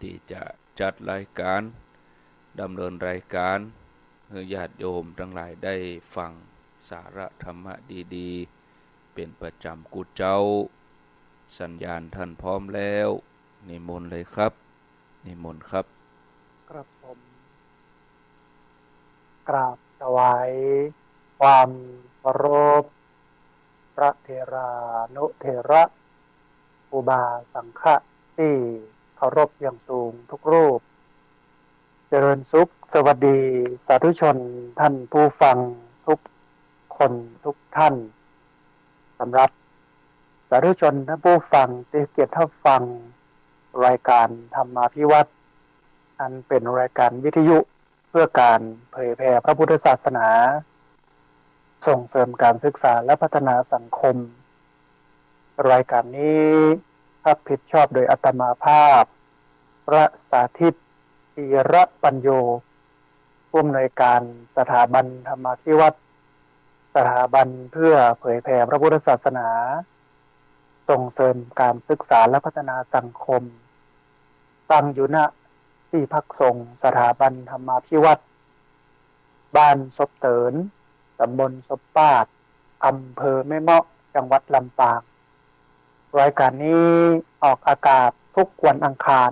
ที่จะจัดรายการดำเนินรายการให้ญาติโยมทั้งหลายได้ฟังสาระธรรมะดีๆเป็นประจำกุเจ้าสัญญาณท่านพร้อมแล้วนิมนต์เลยครับนิมนต์ครับกระผมกราบถวายความเคารพพระเถรานุเถระอุบาสังฆะที่เคารพอย่างสูงทุกรูปเจริญสุขสวัสดีสาธุชนท่านผู้ฟังทุกคนทุกท่านสำหรับสาธุชนท่านผู้ฟังที่เกียรติฟังรายการธรรมาภิวัตน์อันเป็นรายการวิทยุเพื่อการเผยแผ่พระพุทธศาสนาส่งเสริมการศึกษาและพัฒนาสังคมรายการนี้รับผิดชอบโดยอาตมาภาพพระสาธิตธีระปัญโยผู้อำนวยการสถาบันธรรมาภิวัตน์สถาบันเพื่อเผยแผ่พระพุทธศาสนาส่งเสริมการศึกษาและพัฒนาสังคมตั้งอยู่ณที่พักสงฆ์สถาบันธรรมาภิวัตน์บ้านศพเตินตำบลศพปาดอำเภอแม่เมาะจังหวัดลำปางรายการนี้ออกอากาศทุกวันอังคาร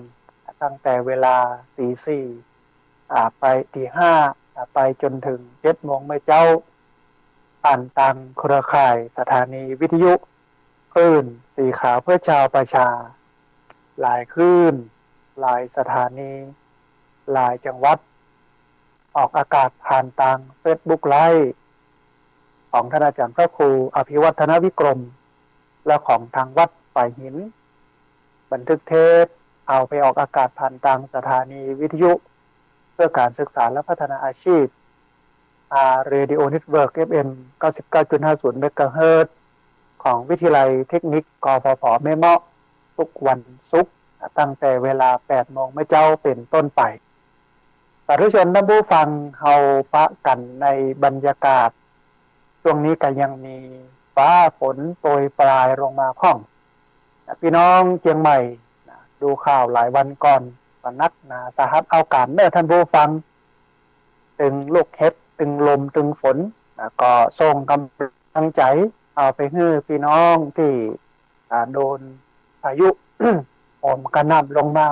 ตั้งแต่เวลาตีสี่ไปตีห้าไปจนถึง7 โมงเมื่อเจ้าผ่านทางเครือข่ายสถานีวิทยุคลื่นสีขาวเพื่อชาวประชาหลายคลื่นหลายสถานีหลายจังหวัดออกอากาศผ่านทางเฟซบุ๊กไลฟ์ของท่านอาจารย์พระครูอภิวัฒนวิกรมและของทางวัดฝ่ายหินบันทึกเทปเอาไปออกอากาศผ่านทางสถานีวิทยุเพื่อการศึกษาและพัฒนาอาชีพRadio Network FM 99.50 เมกะเฮิรตซ์ของวิทยาลัยเทคนิคกฟผแม่เมาะทุกวันศุกร์ตั้งแต่เวลา 8 โมงเมื่อเจ้าเป็นต้นไปสาธุชนท่านผู้ฟังเฮาปะกันในบรรยากาศช่วงนี้ก็ยังมีฟ้าฝนโปรยปลายลงมาพ่องพี่น้องเชียงใหม่ดูข่าวหลายวันก่อนก็นักนาสาหัสเอาการเมื่อท่านผู้ฟังตึงลูกเห็บตึงลมตึงฝนก็ส่งกำลังใจเอาไปให้พี่น้องที่โดนพายุ โอมกระหน่ำลงมา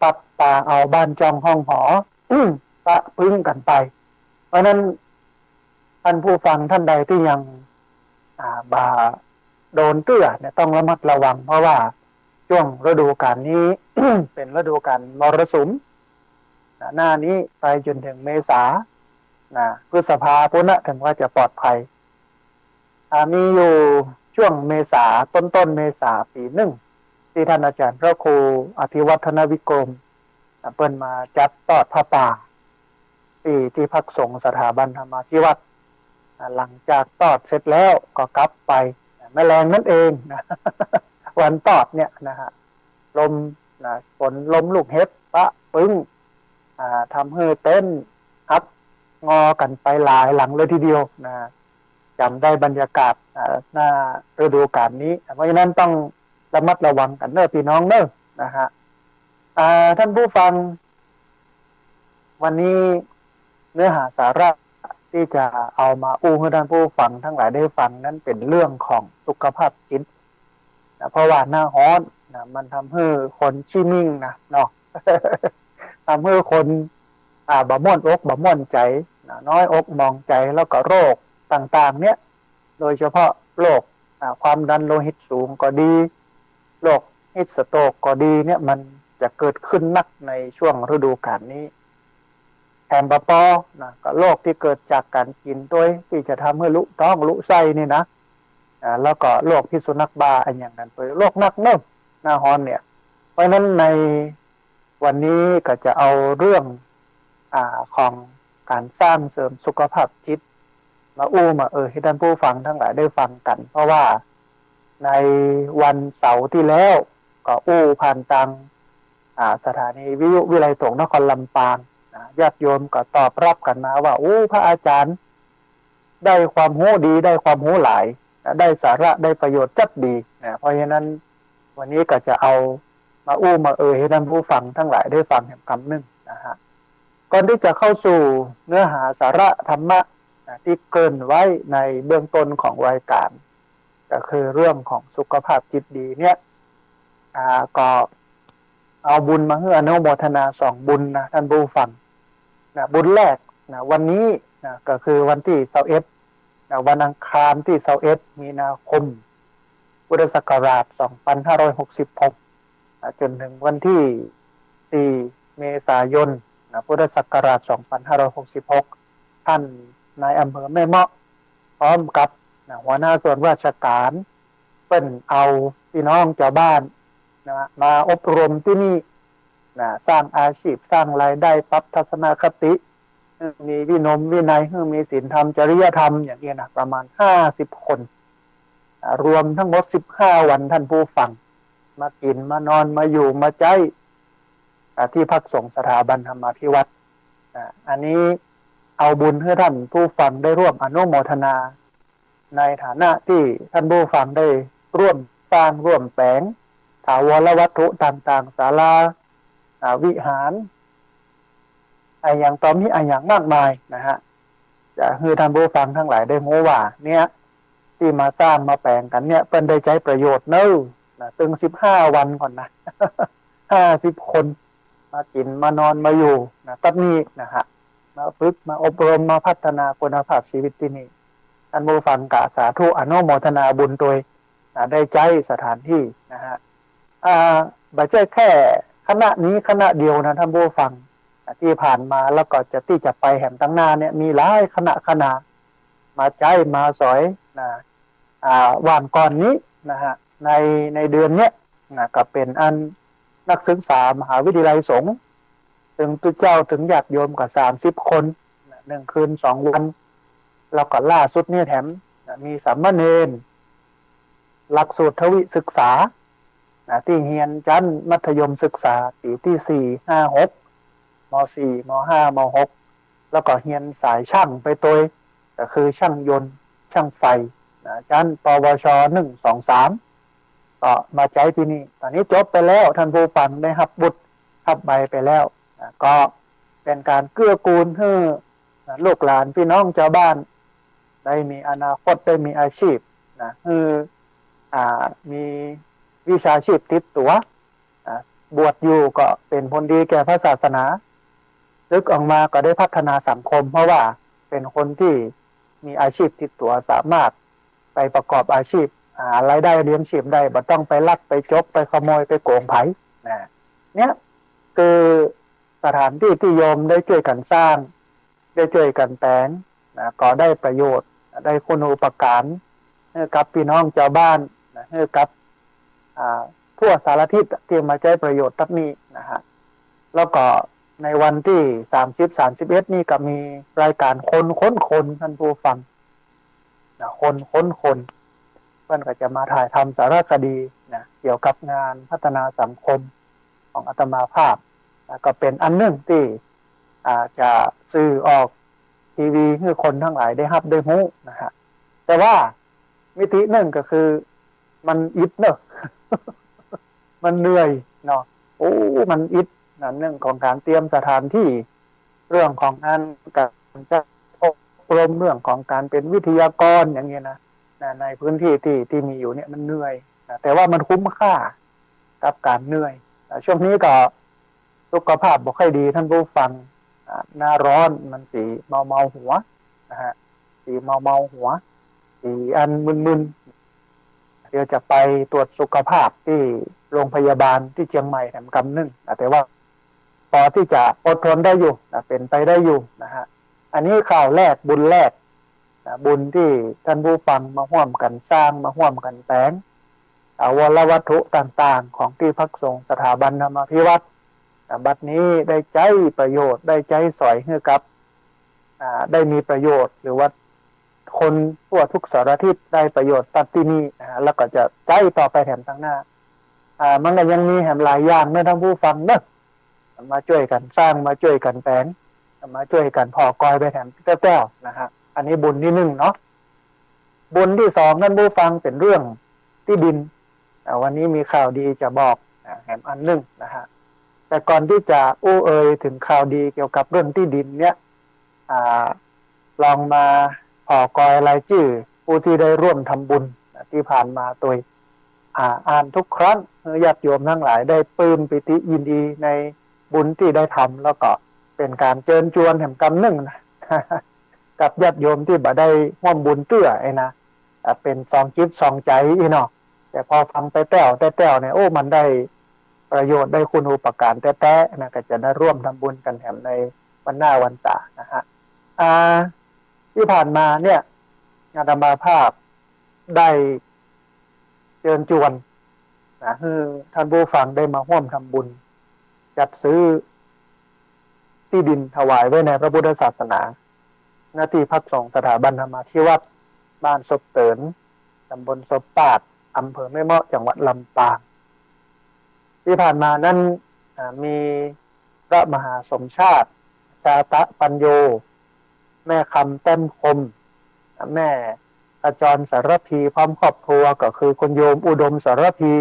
ปัดตาเอาบ้านจองห้องหอ ปะพึ่งกันไปเพราะนั้นท่านผู้ฟังท่านใดที่ยังบาโดนเตื้อเนี่ยต้องระมัดระวังเพราะว่าช่วงฤดูกาลนี้ เป็นฤดูกาลมรสุมหน้านี้ไปจนถึงเมษาพฤษภาพุ่นถึงว่าจะปลอดภัยมีอยู่ช่วงเมษาต้นเมษาปีหนึ่งที่ท่านอาจารย์พระครูอภิวัฒนวิกรมเปิ้นมาจัดตอดผ้าป่าที่พักสงฆ์สถาบันธรรมาภิวัตน์หลังจากตอดเสร็จแล้วก็กลับไปแม่แรงนั่นเองนะ วันตอดเนี่ยนะฮะลมฝนลมลูกเห็บปะปึ้งทำให้เต้นฮับงอกันไปหลายหลังเลยทีเดียวนะจำได้บรรยากาศหน้าฤดูกาลนี้เพราะฉะนั้นต้องระมัดระวังกันเนอะพี่น้องเนอะนะฮะท่านผู้ฟังวันนี้เนื้อหาสาระที่จะเอามาอู้ให้ท่านผู้ฟังทั้งหลายได้ฟังนั้นเป็นเรื่องของสุขภาพจิตเพราะว่าหน้าร้อนมันทำให้คนขี้นิ่งนะเนาะ ทำให้คนบ่ม่วนอกบ่ม่วนใจน้อยอกมองใจแล้วก็โรคต่างๆเนี่ยโดยเฉพาะโรคความดันโลหิตสูงก็ดีโรคฮิสโตรกก็ดีเนี่ยมันจะเกิดขึ้นนักในช่วงฤดูกาลนี้แถมปะปอก็โรคที่เกิดจากการกินด้วยที่จะทำให้ลุท้องลุไส้นี่นะแล้วก็โรคพิษสุนัขบ้าอันอย่างนั้นไปโรคนักเนิ่มหน้าฮ้อนเนี่ยเพราะฉะนั้นในวันนี้ก็จะเอาเรื่องของการสร้างเสริมสุขภาพจิตมามาให้ท่านผู้ฟังทั้งหลายได้ฟังกันเพราะว่าในวันเสาร์ที่แล้วก็ผ่านทางสถานีวิทยุวิไลสงฆ์นครลำปางญาติโยมก็ตอบรับกันมาว่าพระอาจารย์ได้ความรู้ดีได้ความรู้หลายได้สาระได้ประโยชน์จัดดีเพราะฉะนั้นวันนี้ก็จะเอา มามาให้ท่านผู้ฟังทั้งหลายได้ฟังแห่งคำหนึ่งนะฮะก่อนที่จะเข้าสู่เนื้อหาสาระธรรมะที่เกริ่นไว้ในเบื้องต้นของรายการก็คือเรื่องของสุขภาพจิตดีเนี่ยก็เอาบุญมาให้อนุโมทนาสองบุญนะท่านผู้ฟังนะบุญแรกนะวันนี้นะก็คือวันที่21นะวันอังคารที่21มีนาคมพุทธศักราช2566นะจนถึงวันที่4เมษายนนะพุทธศักราช2566ท่านนายอำเภอแม่เมาะพร้อมกับนะหัวหน้าส่วนราชการเป็นเอาพี่น้องชาวบ้านนะมาอบรมที่นี่นะสร้างอาชีพสร้างรายได้ปรับทัศนคติมีวินมวินัยมีศีลธรรมจริยธรรมอย่างนี้นะประมาณ50คนรวมทั้งหมด15วันท่านผู้ฟังมากินมานอนมาอยู่มาใจที่พักสงฆ์สถาบันธรรมาภิวัตรอันนี้เอาบุญให้ท่านผู้ฟังได้ร่วมอนุโมทนาในฐานะที่ท่านผู้ฟังได้ร่วมสร้างร่วมแปลงถาวรวัตถุต่างๆศาลาวิหารอย่างตอนนี้อย่างมากมายนะฮะจะให้ท่านผู้ฟังทั้งหลายได้รู้ว่าเนี่ยที่มาสร้างมาแปลงกันเนี่ยเป็นได้ใช้ประโยชน์เนอะตึง15วันก่อนนะ50คนมากินมานอนมาอยู่นะตัดนี้นะฮะมาฝึกมาอบรมมาพัฒนาคุณภาพชีวิตที่นี่ท่านผู้ฟังกะสาธุอนุโมทนาบุญโดยได้ใจสถานที่นะฮะไม่ใช่แค่คณะนี้คณะเดียวนะท่านผู้ฟังที่ผ่านมาแล้วก็จะที่จะไปแห่งตั้งหน้าเนี่ยมีหลายคณะมาใจมาสอยนะวันก่อนนี้นะฮะในเดือนเนี้ยนะก็เป็นอันนักศึกษามหาวิทยาลัยสงฆ์ถึงตุเจ้าถึงญาติโยมกับ30คน1 คืน 2 วันแล้วก็ล่าสุดเนี่ยแถมมีสามเณรหลักสูตรทวิศึกษาที่เรียนชั้นมัธยมศึกษาปีที่4 5 6ม4ม5ม6แล้วก็เรียนสายช่างไปตัวก็คือช่างยนต์ช่างไฟชั้นปวช1 2 3ก็มาใช้ที่นี่ตอนนี้จบไปแล้วท่านผู้ฟังได้รับบุตรรับใบไปแล้วก็เป็นการเกื้อกูลให้ลูกหลานพี่น้องชาวบ้านได้มีอนาคตได้มีอาชีพนะมีวิชาชีพติดตัวบวชอยู่ก็เป็นผลดีแก่พระศาสนาลึกออกมาก็ได้พัฒนาสังคมเพราะว่าเป็นคนที่มีอาชีพติดตัวสามารถไปประกอบอาชีพรายได้เลี้ยงชีพได้บ่ต้องไปลักไปจกไปขโมยไปโกงไผเนี่ยคือสถานที่ที่โยมได้ช่วยกันสร้างได้ช่วยกันแต่งก็ได้ประโยชน์ได้คุณูปการให้กับพี่น้องชาวบ้านให้กับทั่วสารทิศที่มาใช้ประโยชน์ทั้งนี้นะฮะแล้วก็ในวันที่30-31นี่ก็มีรายการคนค้นคนท่านผู้ฟังคนค้นคนเพื่อนก็จะมาถ่ายทำสารคดีเกี่ยวกับงานพัฒนาสังคมของอาตมาภาพก็เป็นอันหนึ่งที่จะสื่อออกทีวีให้คนทั้งหลายได้รับได้รู้นะฮะแต่ว่ามิติหนึ่งก็คือมันอิดเนอะ มันเหนื่อยเนาะมันอิดนั่นเรื่องของการเตรียมสถานที่เรื่องของการจะอบรมเรื่องของการเป็นวิทยากรอย่างเงี้ยนะในพื้นที่ที่มีอยู่เนี่ยมันเหนื่อยแต่ว่ามันคุ้มค่ากับการเหนื่อยช่วงนี้ก็สุขภาพบ่ค่อยดีท่านผู้ฟังหน้าร้อนมันสีเมาหัวนะฮะสีเมาหัวสีอันมึนๆเดี๋ยวจะไปตรวจสุขภาพที่โรงพยาบาลที่เชียงใหม่แห่งกำนึงแต่ว่าพอที่จะอดทนได้อยู่เป็นไปได้อยู่นะฮะอันนี้ข่าวแรกบุญแรกบุญที่ท่านผู้ฟังมาร่วมกันสร้างมาร่วมกันแต่งวรวัตถุต่างๆของที่พักสงฆ์สถาบันธรรมาภิวัตรบัดนี้ได้ใจประโยชน์ได้ใจสอยให้กับได้มีประโยชน์หรือว่าคนทั่วทุกสารทิศได้ประโยชน์ตัดที่นี่แล้วก็จะใจต่อไปแถมทั้งหน้ามันก็ยังมีแถมหลายอย่างนะท่านผู้ฟังเนอะมาช่วยกันสร้างมาช่วยกันแต่งมาช่วยกันพอกอยไปแถมแก้วนะฮะอันนี้บุญที่1เนาะบุญที่2ท่านผู้ฟังเป็นเรื่องที่ดินวันนี้มีข่าวดีจะบอก แหมอันหนึ่งนะฮะแต่ก่อนที่จะเอ่ยถึงข่าวดีเกี่ยวกับเรื่องที่ดินเนี่ยลองมาขอกอยรายชื่อผู้ที่ได้ร่วมทำบุญที่ผ่านมาโดยอ่านทุกครั้งญาติโยมทั้งหลายได้ปลื้มปิติยินดีในบุญที่ได้ทำแล้วก็เป็นการเชิญชวนแห่งกำนึ่งนะกับญาติโยมที่บ่ได้ร่วมบุญเตื้อไอ้นะเป็นซองจิตซองใจอีเนาะแต่พอฟังแต่แต้วเนี่ยโอ้มันได้ประโยชน์ได้คุณูปการแต่นะก็จะได้ร่วมทำบุญกันแถมในวันหน้าวันตานะฮะที่ผ่านมาเนี่ยอาตมาภาพได้เชิญชวนนะคือท่านผู้ฟังได้มาร่วมทำบุญจัดซื้อที่ดินถวายไว้ในพระพุทธศาสนาหน้าที่พักสงฆ์สถาบันธรรมาธิวัดบ้านศพเตินตำบลศพปาดอำเภอแม่เมาะจังหวัดลำปางที่ผ่านมานั้นมีพระมหาสมชาติชาตะปัญโยแม่คำแต้มคมแม่ขจรสารพีพร้อมครอบครัวก็คือคุณโยมอุดมสารพี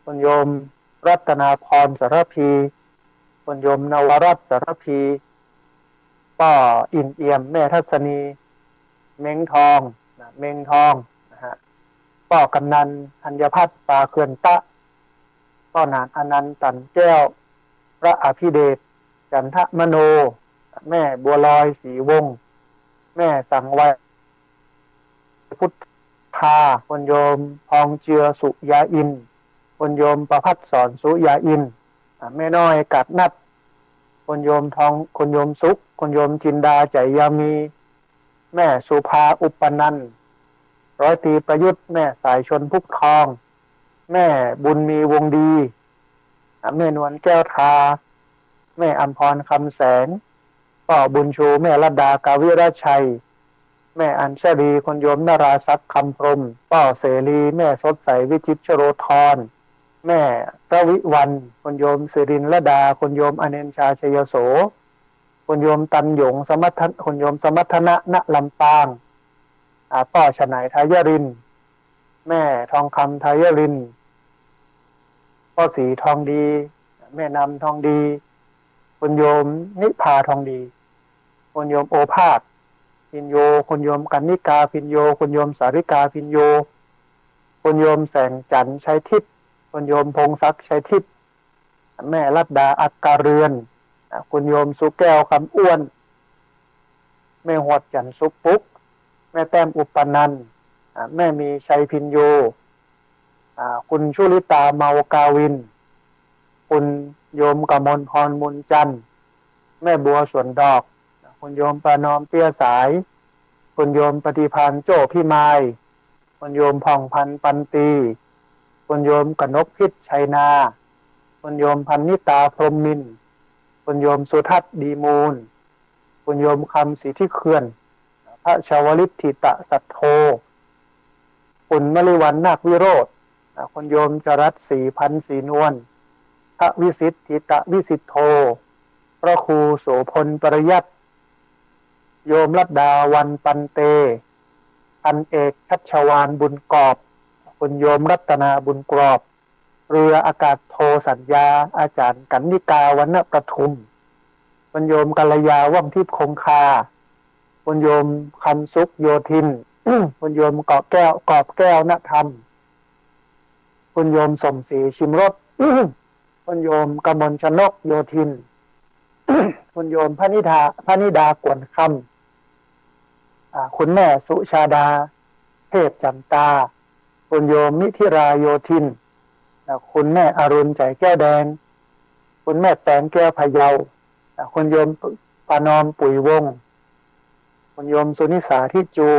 คุณโยมรัตนาพรสารพีคุณโยมนวรัตน์สารพีป้ออินเอี่ยมแม่ทัศนีเม้งทองนะฮะป้อกำนันธัญพัฒน์ปาเขื่อนตะป้อนานอนันต์ตันแก้วพระอภิเดชจันทมโนแม่บัวลอยศรีวงศ์แม่สังไวพุทธาคุณโยมทองเจือสุยาอินคุณโยมประพัฒสอนสุยาอินแม่น้อยกัดนัดคุณโยมทองคุณโยมสุขคุณโยมจินดาใจยามีแม่สุภาอุปนันท์ร้อยตรีประยุทธ์แม่สายชนพุกทองแม่บุญมีวงดีแม่นวลแก้วทาแม่อัมพรคำแสงป้อบุญชูแม่รัตดากาวิราชัยแม่อัญชลีคุณโยมนราศักดิ์คำพรหมป้อเสรีแม่สดใสวิจิตรชโรธรแม่ระวิวันคุณโยมสิรินลดาคุณโยมอเนนชาชยโสคุณโยมตันหยงสมัทคุณโยมสมัทนะณลำปางป้อฉนัยทายรินแม่ทองคำทายรินป้อสีทองดีแม่นำทองดีคุณโยมนิพาทองดีคุณโยมโอภาสพินโยคุณโยมกันนิกาพินโยคุณโยมสาริกาพินโยคุณโยมแสงจันทร์ชัยทิพย์คุณโยมพงศักดิ์ชัยทิพย์แม่รัตดาอักการเรือนคุณโยมสุแก้วคำอ้วนแม่หวดจันทร์สุกปุ๊กแม่แต้มอุปนันท์แม่มีชัยพินโยคุณชุลิตาเมากาวินคุณโยมกมลพรมุนจันทร์แม่บัวสวนดอกคุณโยมประนอมเตี้ยสายคุณโยมปฏิพานโจ้พี่ไม้คุณโยมผ่องพันปันตีคุณโยมกนกพิษชัยนาคุณโยมพันนิตาพรหมมินทร์คุณโยมสุทัศน์ดีมูลคุณโยมคำศรีที่เขื่อนพระชาวลิตถิตะสัทโธคุณมลิวันนาควิโรธคุณโยมจรัสศรีพันธ์ศรีนวลพระวิสิทธิตะวิสิทโธพระครูโสพลปริยัติโยมรัตดาวันปันเตพันเอกชัชวานบุญกอบคุณโยมรัตนาบุญกรอบเรืออากาศโทสัญญาอาจารย์กันนิกาวรรณประทุมคุณโยมกัลยาว่องทิพย์คงคาคุณโยมคำสุขโยธิน คุณโยมกอบแก้วณธรรมคุณโยมสมศรีชิมรส คุณโยมกมลชนกโยธิน คุณโยมพนิดากวนคำคุณแม่สุชาดาเทพจันตาคุณโยมนิธิราโยธินคุณแม่อรุณใจแก้วแดงคุณแม่แตงแก้วพะเยาคุณโยมปานอมปุ๋ยวงศ์คุณโยมสุนิสาทิจู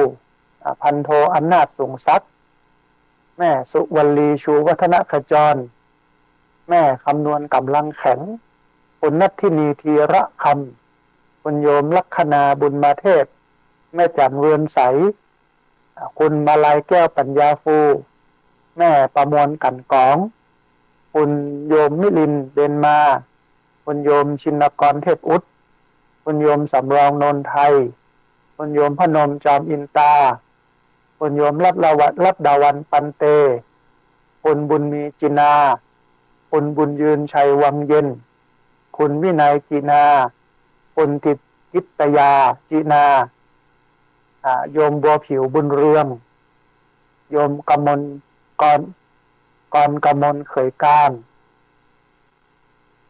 พันโทอำนาจสูงทรัพย์แม่สุวรรลีชูวัฒนขจรแม่คำนวณกำลังแข็งคุณนัทธินีธีระคำคุณโยมลัคนาบุญมาเทพแม่จันเรือนใสคุณมาลัยแก้วปัญญาฟูแม่ประมวลกันกองคุณโยมมิลินเดนมาคุณโยมชินกรเทพอุดคุณโยมสำรองนนไทยคุณโยมพนมจอมอินตาคุณโยมรัตดาวันปันเตคุณบุญมีจินา คุณบุญยืนชัยวังเย็นคุณวินัยจีนาคุณทิตยาจีนาโยมบัวผิวบุญเรืองโยมกมลกรกมลเขยการ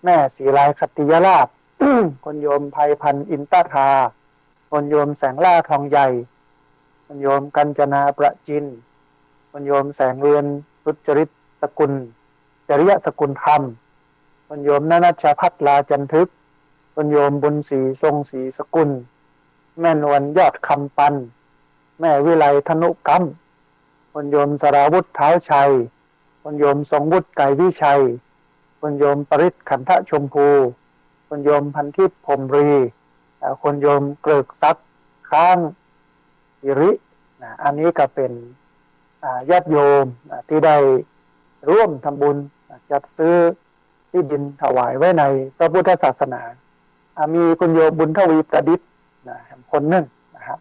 แม่ศรีลายขัตติยราช คนโยมไพพันธ์อินตทาคนโยมแสงล่าทองใหญ่คนโยมกัญจนาประจินคนโยมแสงเรือนรุจริตสกุลจริยสกุลธรรมคนโยมนนัชพัฒลาจันทึกคนโยมบุญศรีทรงศรีสกุลแม่นวลยอดคำปันแม่วิไลธนุกรรมคนโยมสราวุธเท้าชัยคนโยมทรงวุฒิไกรวิชัยคนโยมปริศขันธชมพูคนโยมพันทิพย์พรหมรีคนโยมเกริกทรัพย์ข้างอิริอันนี้ก็เป็นญาติโยมที่ได้ร่วมทำบุญจัดซื้อที่ดินถวายไว้ในพระพุทธศาสนามีคุณโยมบุญทวีประดิษฐ์คนหนึ่งนะครับ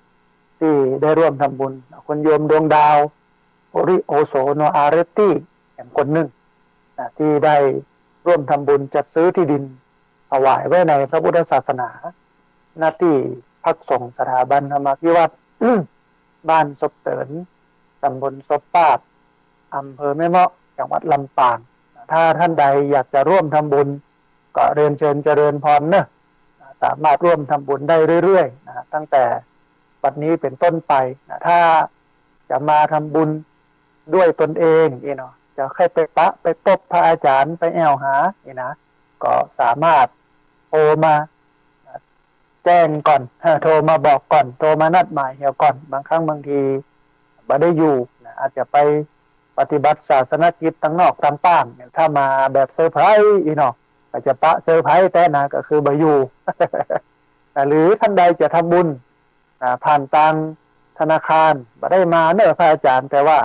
ที่ได้ร่วมทำบุญคุณโยมดวงดาวโอริโอโสโนอาเรตตี้คนหนึ่งที่ได้ร่วมทำบุญจัดซื้อที่ดินถวายไว้ในพระพุทธศาสนาหน้าที่พักสงฆ์สถาบันธรรมพิวัตร บ้านศพเตินตำบลศพปาดอำเภอแม่เมาะจังหวัดลำปางถ้าท่านใดอยากจะร่วมทำบุญก็เรียนเชิญเจริญพรนะสามารถร่วมทำบุญได้เรื่อยๆนะตั้งแต่บัดนี้เป็นต้นไปนะถ้าจะมาทำบุญด้วยตนเองจะแค่ไปปะไปพบพระอาจารย์ไปแอวหาก็สามารถโทรมาแจ้งก่อนโทรมาบอกก่อนโทรมานัดหมายเหี่ยวก่อนบางครั้งบางทีไม่ได้อยู่อาจจะไปปฏิบัติศาสนกิจตั้งนอกตั้งป้างถ้ามาแบบเซอร์ไพรส์ก็จะปะเซอร์ไพรส์แต่ก็คือบ่อยู่ หรือท่านใดจะทำบุญผ่านทางธนาคารไม่ได้มาเนอะพระอาจารย์แต่ว่า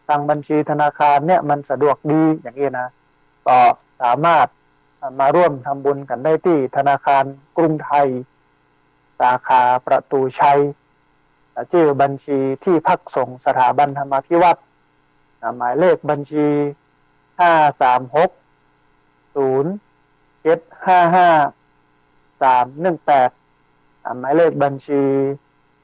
ทางบัญชีธนาคารเนี่ยมันสะดวกดีอย่างนี้นะก็สามารถมาร่วมทำบุญกันได้ที่ธนาคารกรุงไทยสาขาประตูชัยชื่อบัญชีที่พักสงฆ์สถาบันธรรมพิวัตรหมายเลขบัญชี536075531หมายเลขบัญชี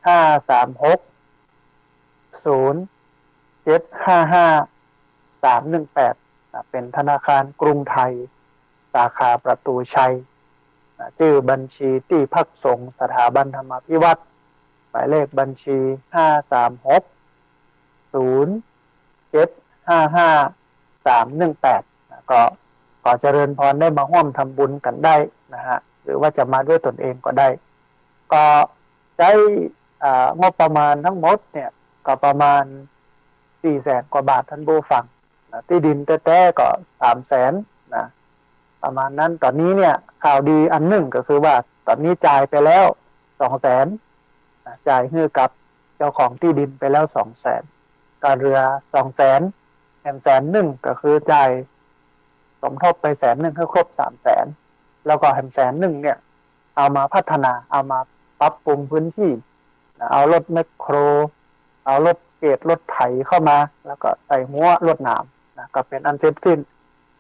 536075531เป็นธนาคารกรุงไทยสาขาประตูชัยชื่อบัญชีที่พักสงฆ์สถาบันธรรมพิวัตรหมายเลขบัญชี536075531ก็ขอเจริญพรได้มาร่วมทำบุญกันได้นะฮะหรือว่าจะมาด้วยตนเองก็ได้ก็ใช้งบประมาณทั้งหมดเนี่ยก็ประมาณ400,000 กว่าบาทท่านผู้ฟังที่ดินแท้ๆก็300,000นะประมาณนั้นตอนนี้เนี่ยข่าวดีอันหนึ่งก็คือว่าตอนนี้จ่ายไปแล้ว200,000จ่ายให้กับเจ้าของที่ดินไปแล้ว200,000การเรือ200,000แถม100,000ก็คือจ่ายสมทบไป100,000ให้ครบ300,000แล้วก็แถม100,000เนี่ยเอามาพัฒนาเอามาปรับปรุงพื้นที่เอารถแมคโครเอารถเกตรถไถเข้ามาแล้วก็ใส่หัวรถหนามก็เป็นอันเสร็จสิ้น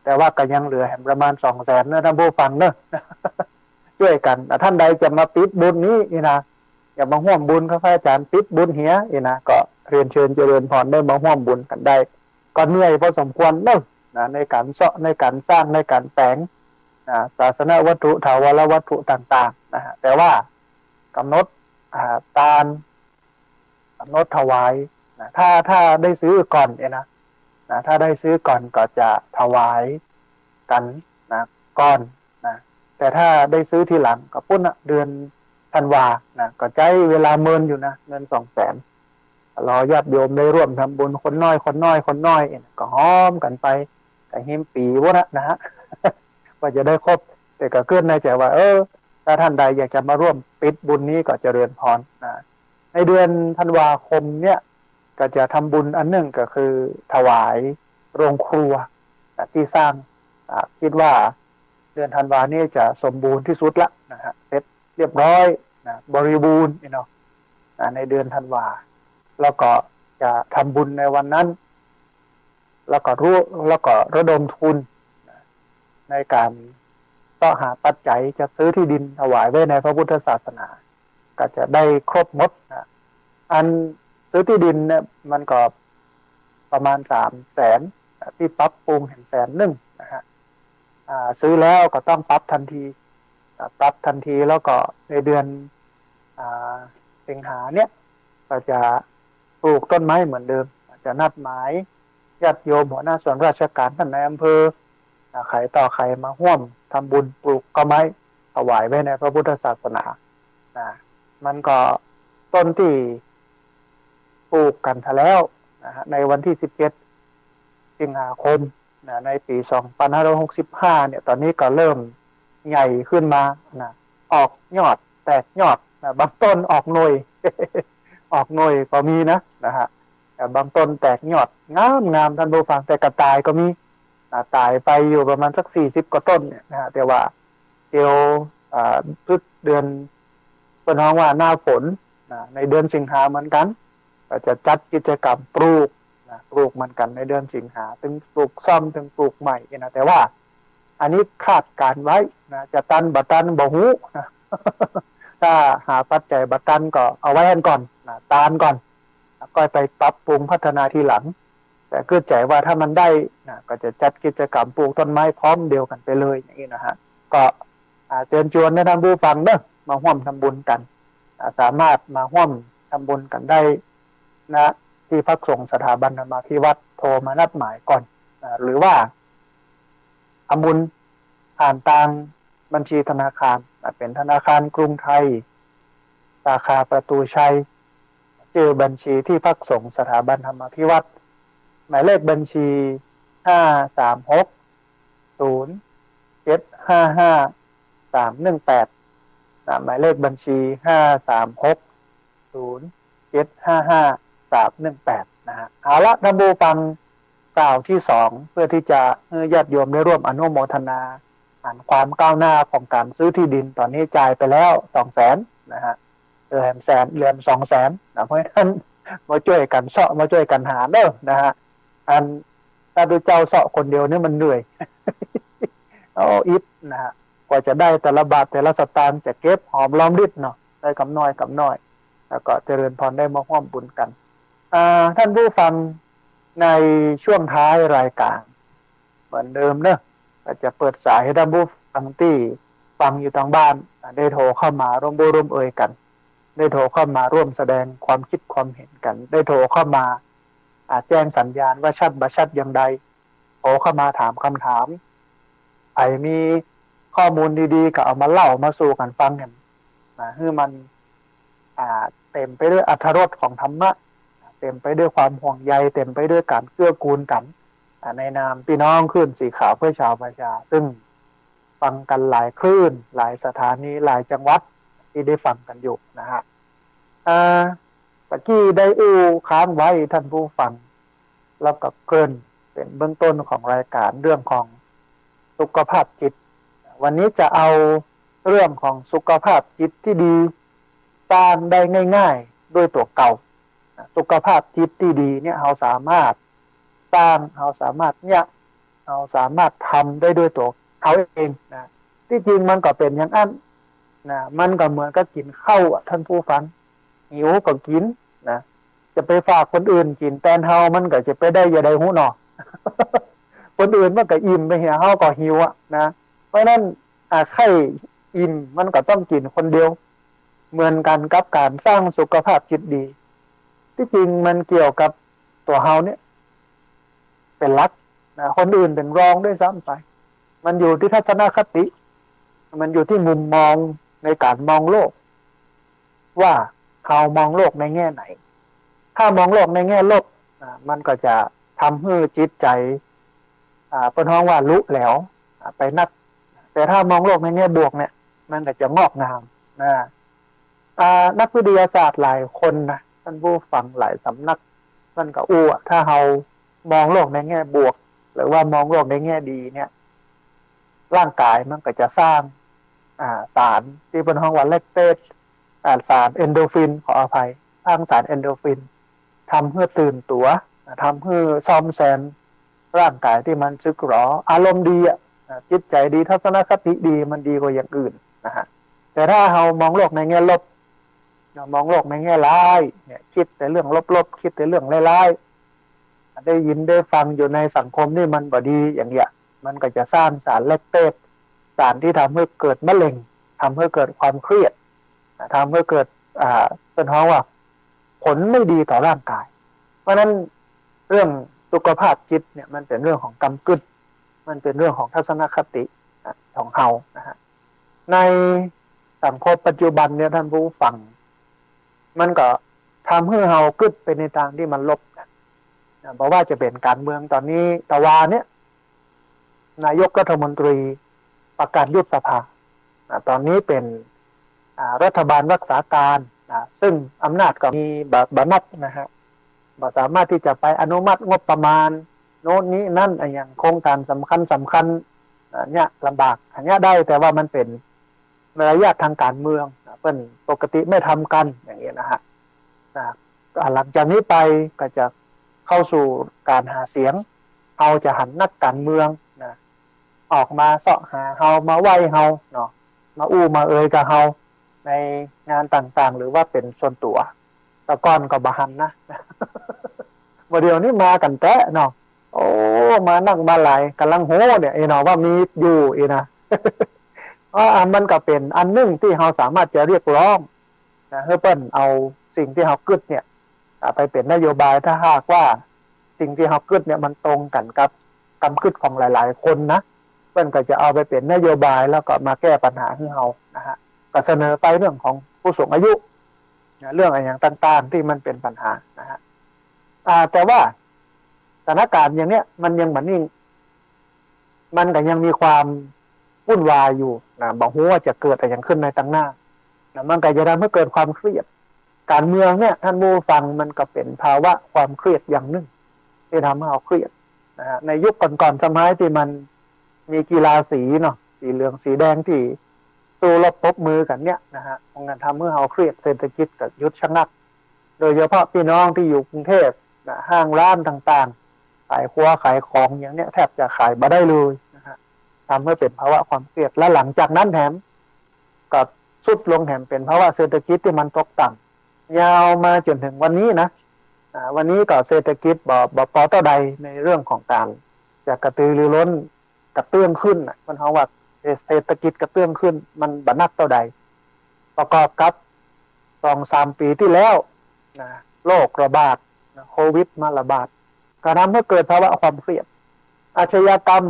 แต่ว่าก็ยังเหลือแถมประมาณ200,000นะท่านผู้ฟังเนอะช่วยกันท่านใดจะมาปิดบุญนี้อย่ามาร่วมบุญกับพระอาจารย์ปิดบุญเหียก็เรียนเชิญเจริญพรได้มาร่วมบุญกันได้ก็เหนื่อยพอสมควรเนอะในการเสาะในการสร้างในการแต่งศาสนวัตถุถาวรวัตถุต่างๆนะฮะแต่ว่ากำหนดการกำหนดถวายถ้าได้ซื้อก่อนถ้าได้ซื้อก่อนก็จะถวายกันก่อนแต่ถ้าได้ซื้อทีหลังก็ปุ้นเดือนธันวาก็ใช้เวลาเมินอยู่นะเงิน200,000รอญาติโยมได้ร่วมทำบุญคนน้อยก็ห้อมกันไปแต่หิมปีวะนะฮะ ว่าจะได้ครบแต่ก็เกิดในใจว่าถ้าท่านใดอยากจะมาร่วมปิดบุญนี้ก็เจริญพรในเดือนธันวาคมเนี่ยก็จะทำบุญอันหนึ่งก็คือถวายโรงครัวที่สร้างคิดว่าเดือนธันวานี้จะสมบูรณ์ที่สุดละนะฮะเสร็จเรียบร้อยบริบูรณ์ในเดือนธันวาแล้วก็จะทำบุญในวันนั้นแล้วก็ระดมทุน ในการต้องหาปัจจัยจะซื้อที่ดินถวายไว้ในพระพุทธศาสนาก็จะได้ครบหมดนะอันซื้อที่ดินเนี่ยมันก็ประมาณ300,000ที่ปรับปรุงเห็น100,000นะฮะซื้อแล้วก็ต้องปรับทันทีแล้วก็ในเดือนสิงหาเนี่ยก็จะปลูกต้นไม้เหมือนเดิมจะนัดหมายญาติโยมหัวหน้าส่วนราชการท่านนายอำเภอใครต่อใครมาร่วมทำบุญปลูกต้นไม้ถวายไว้ในพระพุทธศาสนามันก็ต้นที่ปลูกกันแล้วนะฮะในวันที่17 สิงหาคมในปี2565เนี่ยตอนนี้ก็เริ่มใหญ่ขึ้นมานะออกยอดแตกยอดนะบางต้นออกหน่วย ออกหน่วยก็มีนะฮะแต่บางต้นแตกยอดงามท่านผู้ฟังแต่กระตายก็มีตายไปอยู่ประมาณสัก40 กว่าต้นเนี่ยนะฮะแต่ว่าเดี๋ยวพืชเดือนเป็นห้องว่าหน้าฝนในเดือนสิงหาเหมือนกันก็จะจัดกิจกรรมปลูกเหมือนกันในเดือนสิงหาถึงปลูกซ่อมถึงปลูกใหม่นะแต่ว่าอันนี้คาดการไว้นะจะตันบัตันบ่ฮู้นะถ้าหาปัจจัยบัตันก็เอาไว้ก่อนนะตานก่อนก็ไปปรับปรุงพัฒนาทีหลังแต่คือใจว่าถ้ามันได้นะก็จะจัดกิจกรรมปลูกต้นไม้พร้อมเดียวกันไปเลยอย่างนี้นะฮะก็เชิญชวนให้ท่านผู้ฟังมาร่วมทำบุญกันสามารถมาร่วมทำบุญกันได้นะที่พักสงฆ์สถาบันธรรมาภิวัตรโทรมานัดหมายก่อนหรือว่าทำบุญผ่านทางบัญชีธนาคารเป็นธนาคารกรุงไทยสาขาประตูชัยชื่อบัญชีที่พักสงฆ์สถาบันธรรมาภิวัตรหมายเลขบัญชี5360755 318หมายเลขบัญชี5360755 318นะฮะเอาละท่านผู้ฟังกล่าวที่2เพื่อที่จะญาติโยมได้ร่วมอนุโมทนาความก้าวหน้าของการซื้อที่ดินตอนนี้จ่ายไปแล้ว200,000นะฮะเหลือ200,000นะเพราะฉะนั้นมาช่วยกันเสาะมาช่วยกันหานะฮะอันถ้าดูเจ้าเสาะคนเดียวนี่มันเหนื่อย เอาอิฐนะฮะกว่าจะได้แต่ละบาทแต่ละสตางค์จะเก็บหอมรอมริบเนาะได้กำน้อยแล้วก็เจริญพรได้มาร่วมบุญกันท่านผู้ฟังในช่วงท้ายรายการเหมือนเดิมก็จะเปิดสายให้ท่านผู้ฟังที่ฟังอยู่ทางบ้านได้โทรเข้ามาร่วมเอ่ยกันได้โทรเข้ามาร่วมแสดงความคิดความเห็นกันได้โทรเข้ามาแจ้งสัญญาณว่าชัดบ่ชัดอย่างใดโทรเข้ามาถามคำถามใครมีข้อมูลดีๆก็เอามาเล่ามาสู่กันฟังกันให้มันเต็มไปด้วยอรรถรสของธรรมะเต็มไปด้วยความห่วงใยเต็มไปด้วยการเกื้อกูลกันในนามพี่น้องคลื่นสีขาวเพื่อชาวประชาซึ่งฟังกันหลายคลื่นหลายสถานีหลายจังหวัดที่ได้ฟังกันอยู่นะฮะตะกี้ได้ค้างไว้ท่านผู้ฟังแล้วก็เกินเป็นเบื้องต้นของรายการเรื่องของสุขภาพจิตวันนี้จะเอาเรื่องของสุขภาพจิตที่ดีสร้างได้ง่ายๆด้วยตัวเก่าสุขภาพจิตที่ดีเนี่ยเราสามารถสร้างเราสามารถเราสามารถทำได้ด้วยตัวเขาเองนะที่จริงมันก็เป็นอย่างนั้นนะมันก็เหมือนกับกินข้าวท่านผู้ฟังหิวก็กินนะจะไปฝากคนอื่นกินแต่เฮามันก็จะไปได้อย่าได้หูหนอ คนอื่นมันก็อิ่มไปเหียเฮาก็หิวนะเพราะนั้นไข้อิ่มมันก็ต้องกินคนเดียวเหมือนกันกับการสร้างสุขภาพจิตดีที่จริงมันเกี่ยวกับตัวเฮาเนี่ยเป็นหลักนะคนอื่นเป็นรองด้วยซ้ำไปมันอยู่ที่ทัศนคติมันอยู่ที่มุมมองในการมองโลกว่าเขามองโลกในแง่ไหนถ้ามองโลกในแง่ลบมันก็จะทำให้จิตใจเป็นห้องว่าลุแหลวไปนักแต่ถ้ามองโลกในแง่บวกเนี่ยมันก็จะงอกงามนักวิทยาศาสตร์หลายคนนะท่านผู้ฟังหลายสำนักมันก็ถ้าเรามองโลกในแง่บวกหรือว่ามองโลกในแง่ดีเนี่ยร่างกายมันก็จะสร้างสารที่เป็นห้องว่าเลคเตสสารเอนโดฟินขออภัยสร้างสารเอนโดฟินทำให้ตื่นตัวทำให้ซ่อมแซมร่างกายที่มันสึกหรออารมณ์ดี จิตใจดีทัศนคติดีมันดีกว่าอย่างอื่นนะฮะแต่ถ้าเรามองโลกในแง่ลบมองโลกในแง่ร้ายเนี่ยคิดแต่เรื่องลบๆคิดแต่เรื่องร้ายๆได้ยินได้ฟังอยู่ในสังคมนี่มันบ่ดีอย่างเงี้ยมันก็จะสร้างสารเลกเตปสารที่ทำให้เกิดมะเร็งทำให้เกิดความเครียดทำให้เกิดเป็นเพราะว่าผลไม่ดีต่อร่างกายเพราะนั้นเรื่องสุขภาพจิตเนี่ยมันเป็นเรื่องของกรรมกึศมันเป็นเรื่องของทัศนคติของเฮานะฮะในสังคมปัจจุบันเนี่ยท่านผู้ฟังมันก็ทำให้เฮากึศไปในทางที่มันลบเพราะว่าจะเป็นการเมืองตอนนี้ตะวาเนี่ยนายกรัฐมนตรีประกาศยุบสภาตอนนี้เป็นรัฐบาลรักษาการซึ่งอำนาจก็มีบนัดนะฮะสามารถที่จะไปอนุมัติงบประมาณโน้นนี้นั่นอย่างโครงการสำคัญเนี่ยลำบากอันนี้ได้แต่ว่ามันเป็นมารยาททางการเมืองเป็นปกติไม่ทำกันอย่างนี้นะฮะหลังจากนี้ไปก็จะเข้าสู่การหาเสียงเราจะหันนักการเมืองนะออกมาเสาะหาเฮามาไหว้เฮาเนาะมาอู้มาเอ่ยกับเฮาในงานต่างๆหรือว่าเป็นส่วนตัวตะก้อนก็บหันนะวันเดียวนี้มากันแตะเนาะโอ้มานั่งมาหลายกำลังโหเนี่ยเนาะว่ามีอยู่นะมันก็เป็นอันนึงที่เราสามารถจะเรียกร้องนะเพื่อเปิ้นเอาสิ่งที่เรากึศเนี่ยไปเป็นนโยบายถ้าหากว่าสิ่งที่เรากึศเนี่ยมันตรงกันกับกำกึศของหลายๆคนนะเปิ้นก็จะเอาไปเป็นนโยบายแล้วก็มาแก้ปัญหาให้เรานะฮะก็เสนอไปเรื่องของผู้สูงอายุเรื่องอะไรอย่างต่างๆที่มันเป็นปัญหานะฮะแต่ว่าสถานการณ์อย่างเนี้ยมันยังเหมือนนิ่งมันก็ยังมีความวุ่นวายอยู่นะบอกว่าจะเกิดอะไรอย่างขึ้นในตั้งหน้านะมันก็จะทำให้เกิดความเครียดการเมืองเนี่ยท่านผู้ฟังมันก็เป็นภาวะความเครียดอย่างหนึ่งที่ทำให้เราเครียดนะฮะในยุคก่อนๆสมัยที่มันมีกีฬาสีเนาะสีเหลืองสีแดงที่สู้รบปบมือกันเนี่ยนะฮะของการทำให้เราเครียดเศรษฐกิจกับยุดชะงักโดยเฉพาะพี่น้องที่อยู่กรุงเทพนะห้างร้านต่างๆขายครัวขายของอย่างเนี้ยแทบจะขายมาได้เลยนะฮะทำให้เป็นภาวะความเครียดและหลังจากนั้นแถมกับสุดลงแถมเป็นภาวะเศรษฐกิจที่มันตกต่ำยาวมาจนถึงวันนี้นะวันนี้ก็เศรษฐกิจบ่พอต่อใดในเรื่องของการจะกระตือรือร้นกระเตื้องขึ้นมันเพราะว่าเศรษฐกิจกระเตื้องขึ้นมันบันักต่อใดประกอบกับ 2-3 ปีที่แล้วนะโรคระบาดโควิดมาระบาดก็ทำให้เกิดภาวะความเครียดอาชญากรรม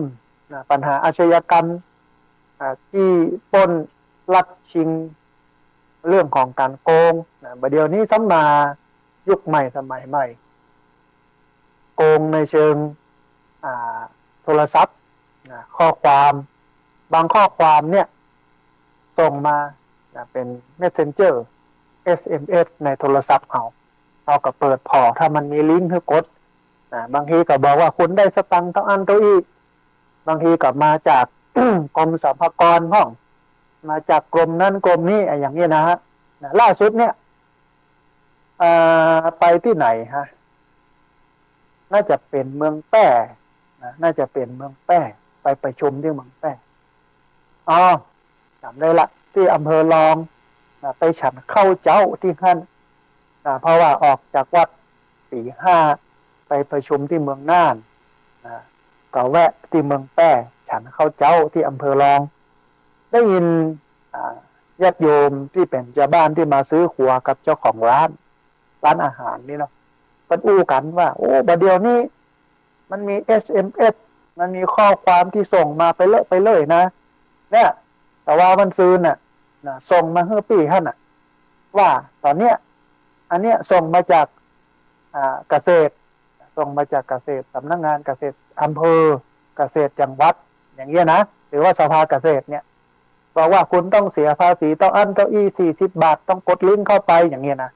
ปัญหาอาชญากรรมที่ปล้นลักชิงเรื่องของการโกงเดี๋ยวนี้ซ้ำมายุคใหม่สมัยใหม่โกงในเชิงโทรศัพท์ข้อความบางข้อความเนี่ยส่งมาเป็น Messenger SMS ในโทรศัพท์เราก็เปิดพอถ้ามันมีลิงก์ให้กดบางทีก็บอกว่าคุณได้สตังค์เท่าอันเท่าอีกบางทีก็มาจาก กรมสรรพากรห้องมาจากกรมนั้นกรมนี้อย่างนี้นะฮะล่าสุดเนี่ยไปที่ไหนฮะน่าจะเป็นเมืองแป้น่าจะเป็นเมืองแป้ไปประชุมที่เมืองแป้จำได้ละที่อำเภอรองไปฉันเข้าเจ้าที่นั่นเพราะว่าออกจากวัด4-5ไปประชุมที่เมืองน่านก็แวะที่เมืองแป้ฉันเข้าเจ้าที่อำเภอรองได้ยินญาติโยมที่เป็นชาวบ้านที่มาซื้อขัวกับเจ้าของร้านอาหารนี่เนาะกันอู้กันว่าโอ้บัดเดี๋ยวนี้มันมี SMS มันมีข้อความที่ส่งมาไปเลยนะเนี่ยแต่ว่ามันซื้อน่ะส่งมาเฮือปีท่านน่ะว่าตอนเนี้ยอันเนี้ยส่งมาจากเกษตรส่งมาจากเกษตรสำนักงานเกษตรอำเภอเกษตรจังหวัดอย่างเงี้ยนะหรือว่าสภาเกษตรเนี่ยบอกว่าคุณต้องเสียภาษีต้องอันเก้าอี้40 บาทต้องกดลิงก์เข้าไปอย่างเงี้ยนะ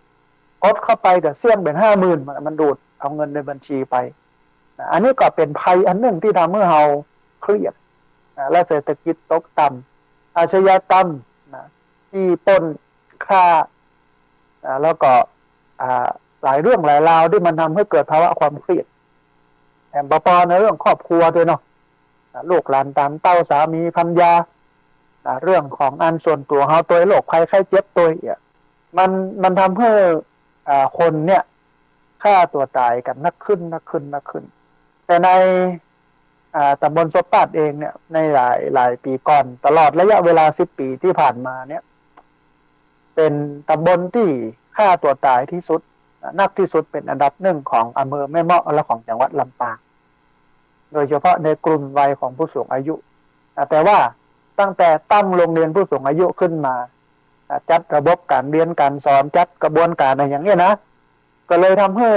กดเข้าไปแต่เสี่ยงเป็น50,000มันดูดเอาเงินในบัญชีไปอันนี้ก็เป็นภัยอันหนึ่งที่ทำให้เราเครียดและเศรษฐกิจตกต่ำอาชญากรรมที่ปล้นฆ่าแล้วก็หลายเรื่องหลายราวที่มันทำให้เกิดภาวะความเครียดแถมปอในเรื่องครอบครัวด้วยเนาะ ลูกหลานตามเต้าสามีภรรยาเรื่องของอันส่วนตัวเขาตัวโรคภัยไข้เจ็บตัวมันทำให้คนเนี่ยฆ่าตัวตายกันนักขึ้นแต่ในตำบลสบปาดเองเนี่ยในหลายปีก่อนตลอดระยะเวลา10 ปีที่ผ่านมาเนี่ยเป็นตำบลที่ฆ่าตัวตายที่สุดนักที่สุดเป็นอันดับหนึ่งของอำเภอแม่เมาะและของจังหวัดลำปางโดยเฉพาะในกลุ่มวัยของผู้สูงอายุแต่ว่าตั้งแต่ตั้งโรงเรียนผู้สูงอายุขึ้นมาจัดระบบการเรียนการสอนจัดกระบวนการอะไรอย่างเงี้ยนะก็เลยทำให้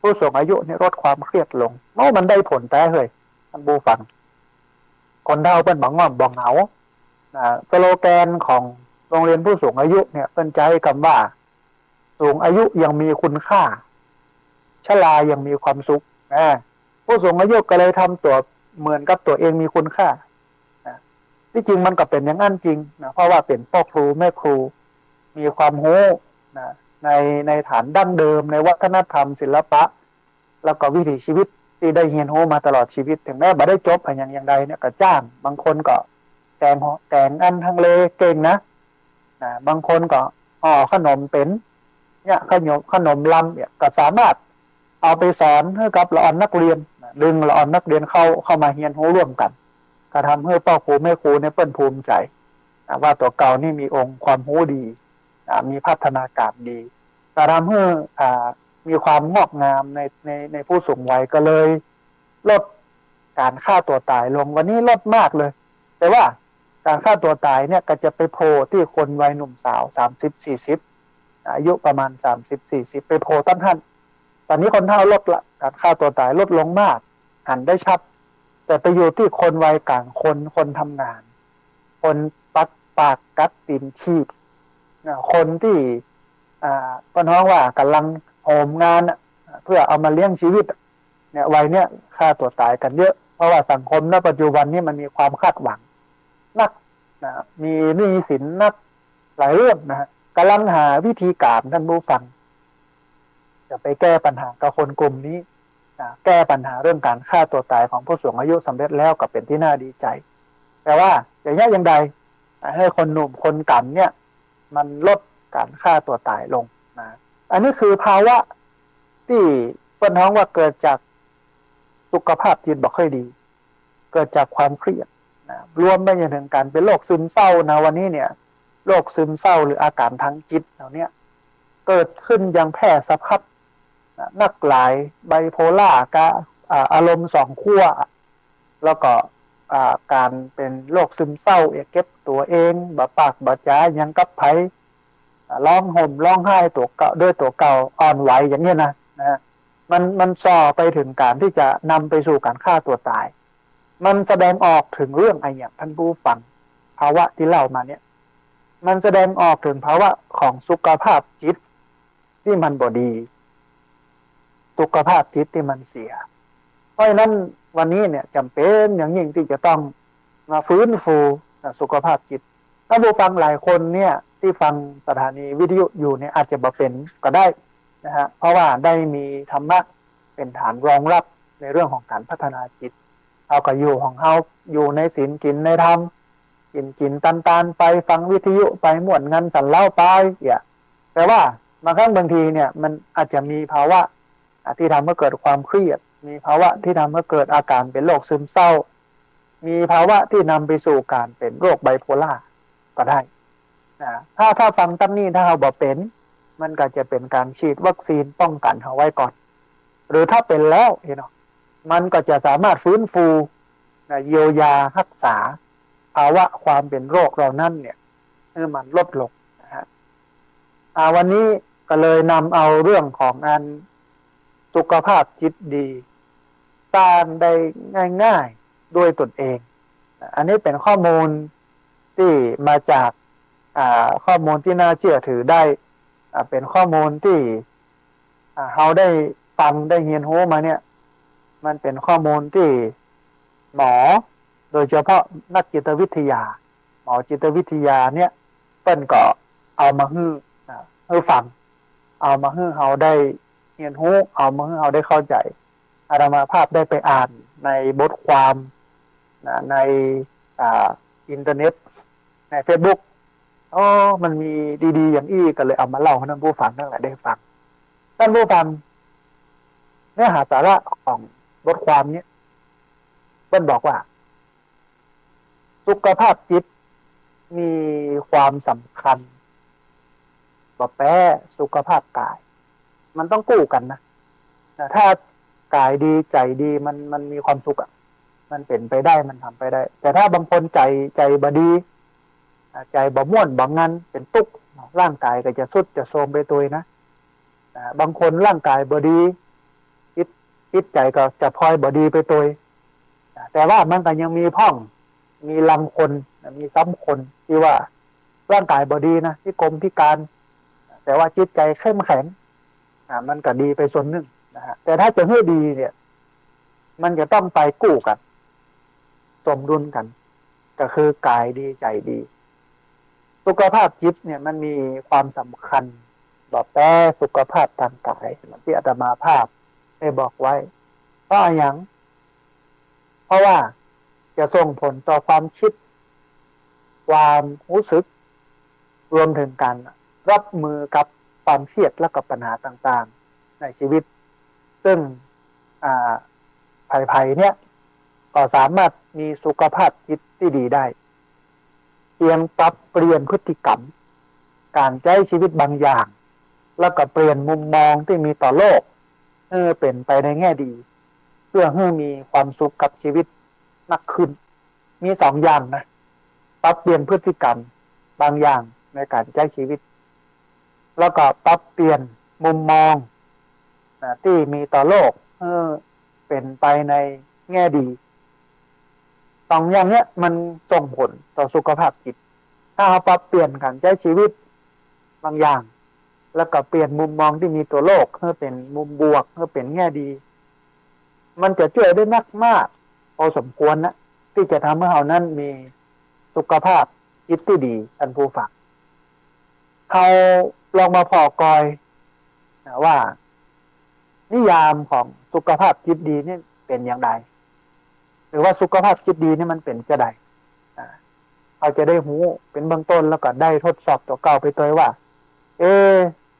ผู้สูงอายุเนี่ยลดความเครียดลงมันได้ผลแต่เฮ้ยท่านผู้ฟังคนเฒ่าเป็นบังงอมบังเหงาสโลแกนของโรงเรียนผู้สูงอายุเนี่ยเป็นใจคำว่าสูงอายุยังมีคุณค่าชรายังมีความสุขผู้สูงอายุก็เลยทำตัวเหมือนกับตัวเองมีคุณค่าที่จริงมันก็เป็นอย่างนั้นจริงนะเพราะว่าเป็นพ่อครูแม่ครูมีความรู้นะในฐานดั้งเดิมในวัฒนธรรมศิลปะแล้วก็วิถีชีวิตที่ได้เรียนรู้มาตลอดชีวิตถึงแม้บ่ได้จบอย่างใดเนี่ยก็จ้างบางคนก็แต่งอันทางเลเก่งนะบางคนก็ห่อขนมเป็นเนี่ยขนมลำเนี่ยก็สามารถเอาไปสอนให้กับละอ่อนนักเรียนดึงละอ่อนนักเรียนเข้ามาเรียนรู้ร่วมกันก็ทำให้พ่อครูแม่ครูเนี่ยเปิ้นภูมิใจว่าตัวเก่านี่มีองค์ความรู้ดีมีพัฒนาการดีก็ทำให้มีความงอกงามในผู้สูงวัยก็เลยลดการฆ่าตัวตายลงวันนี้ลดมากเลยแต่ว่าการฆ่าตัวตายเนี่ยก็จะไปโผล่ที่คนวัยหนุ่มสาว30-40อายุประมาณ30-40ไปโผล่ต้นท่านตอนนี้คนเฒ่าลดละการฆ่าตัวตายลดลงมากหันได้ชัดแต่ไปอยู่ที่คนวัยกลางคนทำงานคนปากกัดตีนชีพคนที่ก็น้องว่ากำลังโหมงานเพื่อเอามาเลี้ยงชีวิตเนี่ยวัยเนี้ยฆ่าตัวตายกันเยอะเพราะว่าสังคมณปัจจุบันนี้มันมีความคาดหวังนักมีหนี้สินนักหลายเรื่องกำลังหาวิธีการท่านผู้ฟังจะไปแก้ปัญหากับคนกลุ่มนี้แก้ปัญหาเรื่องการฆ่าตัวตายของผู้สูงอายุสำเร็จแล้วก็เป็นที่น่าดีใจแต่ว่าอย่างใดให้คนหนุ่มคนกำเนี่ยมันลดการฆ่าตัวตายลงอันนี้คือภาวะที่เปิ้นท้องว่าเกิดจากสุขภาพจิตบ่ค่อยดีเกิดจากความเครียดรวมไปจนถึงการเป็นโรคซึมเศร้านะวันนี้เนี่ยโรคซึมเศร้าหรืออาการทางจิตเหล่านี้เกิดขึ้นอย่างแพร่สะพัดนักหลายไบโพล่าอารมณ์สองขั้วแล้วก็การเป็นโรคซึมเศร้าเก็บตัวเองบ่ปากบ่จ๋ายังกับไผร้องห่มร้องไห้ตัวเก่าด้วยตัวเก่าอ่อนไหวอย่างนี้นะมันส่อไปถึงการที่จะนำไปสู่การฆ่าตัวตายมันแสดงออกถึงเรื่องอะไรอย่างท่านผู้ฟังภาวะที่เล่ามาเนี่ยมันแสดงออกถึงภาวะของสุขภาพจิตที่มันบ่ดีสุขภาพจิตที่มันเสียเพราะฉะนั้นวันนี้เนี่ยจำเป็นอย่างยิ่งที่จะต้องมาฟื้นฟูสุขภาพจิตท่านผู้ฟังหลายคนเนี่ยที่ฟังสถานีวิทยุอยู่เนี่ยอาจจะบ่เป็นก็ได้เพราะว่าได้มีธรรมะเป็นฐานรองรับในเรื่องของการพัฒนาจิตเอาก็อยู่ของเขาอยู่ในศีลกินในธรรมกินตันไปฟังวิทยุไปม่วนงันสันเล่าไปแต่ว่าบางทีเนี่ยมันอาจจะมีภาวะที่ทำให้เกิดความเครียดมีภาวะที่ทำให้เกิดอาการเป็นโรคซึมเศร้ามีภาวะที่นำไปสู่การเป็นโรคไบโพล่าก็ได้ถ้าฟังตั้งนี้ถ้าเราบอกเป็นมันก็จะเป็นการฉีดวัคซีนป้องกันเอาไว้ก่อนหรือถ้าเป็นแล้วมันก็จะสามารถฟื้นฟูเยียวยารักษาภาวะความเป็นโรคเรานั่นเนี่ยให้มันลดลงวันนี้ก็เลยนำเอาเรื่องของอันสุขภาพจิตดีสร้างได้ง่ายๆด้วยตนเองอันนี้เป็นข้อมูลที่มาจากข้อมูลที่น่าเชื่อถือได้เป็นข้อมูลที่เราได้ฟังได้เรียนรู้มาเนี่ยมันเป็นข้อมูลที่หมอโดยเฉพาะนักจิตวิทยาหมอจิตวิทยาเนี่ยเปิ้นก็เอามาให้ฟังเอามาให้เราได้เรียนรู้เอามาให้เราได้เข้าใจอาตมาภาพได้ไปอ่านในบทความ ในอินเทอร์เน็ตใน Facebook อ๋อมันมีดีๆอย่างอี้ก็เลยเอามาเล่าให้ท่านผู้ฟังทั้งหลายได้ฟังท่านผู้ฟังเนื้อหาสาระของบทความนี้เพิ่นบอกว่าสุขภาพจิตมีความสำคัญบ่แพ้สุขภาพกายมันต้องกู้กันนะถ้ากายดีใจดีมันมีความสุขอ่ะมันเป็นไปได้มันทำไปได้แต่ถ้าบางคนใจบ่ดีใจบ่ม่วนบ่งันเป็นตุกร่างกายก็จะสุดจะโทรมไปตัวนะบางคนร่างกายบ่ดีจิตใจก็จะพลอยบ่ดีไปตัวแต่ว่ามันก็ยังมีพ่องมีลำคนมีซ้ำคนที่ว่าร่างกายบ่ดีนะที่กรมพิการแต่ว่าจิตใจเข้มแข็งมันก็ดีไปส่วนหนึ่งนะฮะแต่ถ้าจะให้ดีเนี่ยมันจะต้องไปกู้กันสมดุลกันก็คือกายดีใจดีสุขภาพจิตเนี่ยมันมีความสำคัญต่อแต่สุขภาพทางกายที่อาตมาภาพได้บอกไว้เพราะอย่างเพราะว่าจะส่งผลต่อความคิดความรู้สึกรวมถึงการรับมือกับความเครียดและกับปัญหาต่างๆในชีวิตซึ่งภัยเนี่ยก็สามารถมีสุขภาพจิตที่ดีได้เพียงปรับเปลี่ยนพฤติกรรมการใช้ชีวิตบางอย่างแล้วก็เปลี่ยนมุมมองที่มีต่อโลกให้เป็นไปในแง่ดีเพื่อให้มีความสุขกับชีวิตมากขึ้นมีสองอย่างนะปรับเปลี่ยนพฤติกรรมบางอย่างในการใช้ชีวิตแล้วก็ปรับเปลี่ยนมุมมองที่มีต่อโลกเป็นไปในแง่ดีสองอย่างเนี้ยมันส่งผลต่อสุขภาพจิตถ้าเราปรับเปลี่ยนการใช้ชีวิตบางอย่างแล้วก็เปลี่ยนมุมมองที่มีต่อโลกให้เป็นมุมบวกให้เป็นแง่ดีมันจะช่วยได้มากพอสมควรนะที่จะทำให้เรานั้นมีสุขภาพจิตที่ดีท่านผู้ฟังเขาลองมาพอกอยว่านิยามของสุขภาพจิตดีนี่เป็นอย่างไรหรือว่าสุขภาพจิตดีนี่มันเป็นจะไดเขาจะได้หูเป็นเบื้องต้นแล้วก็ได้ทดสอบตัวเก่าไปตัวว่า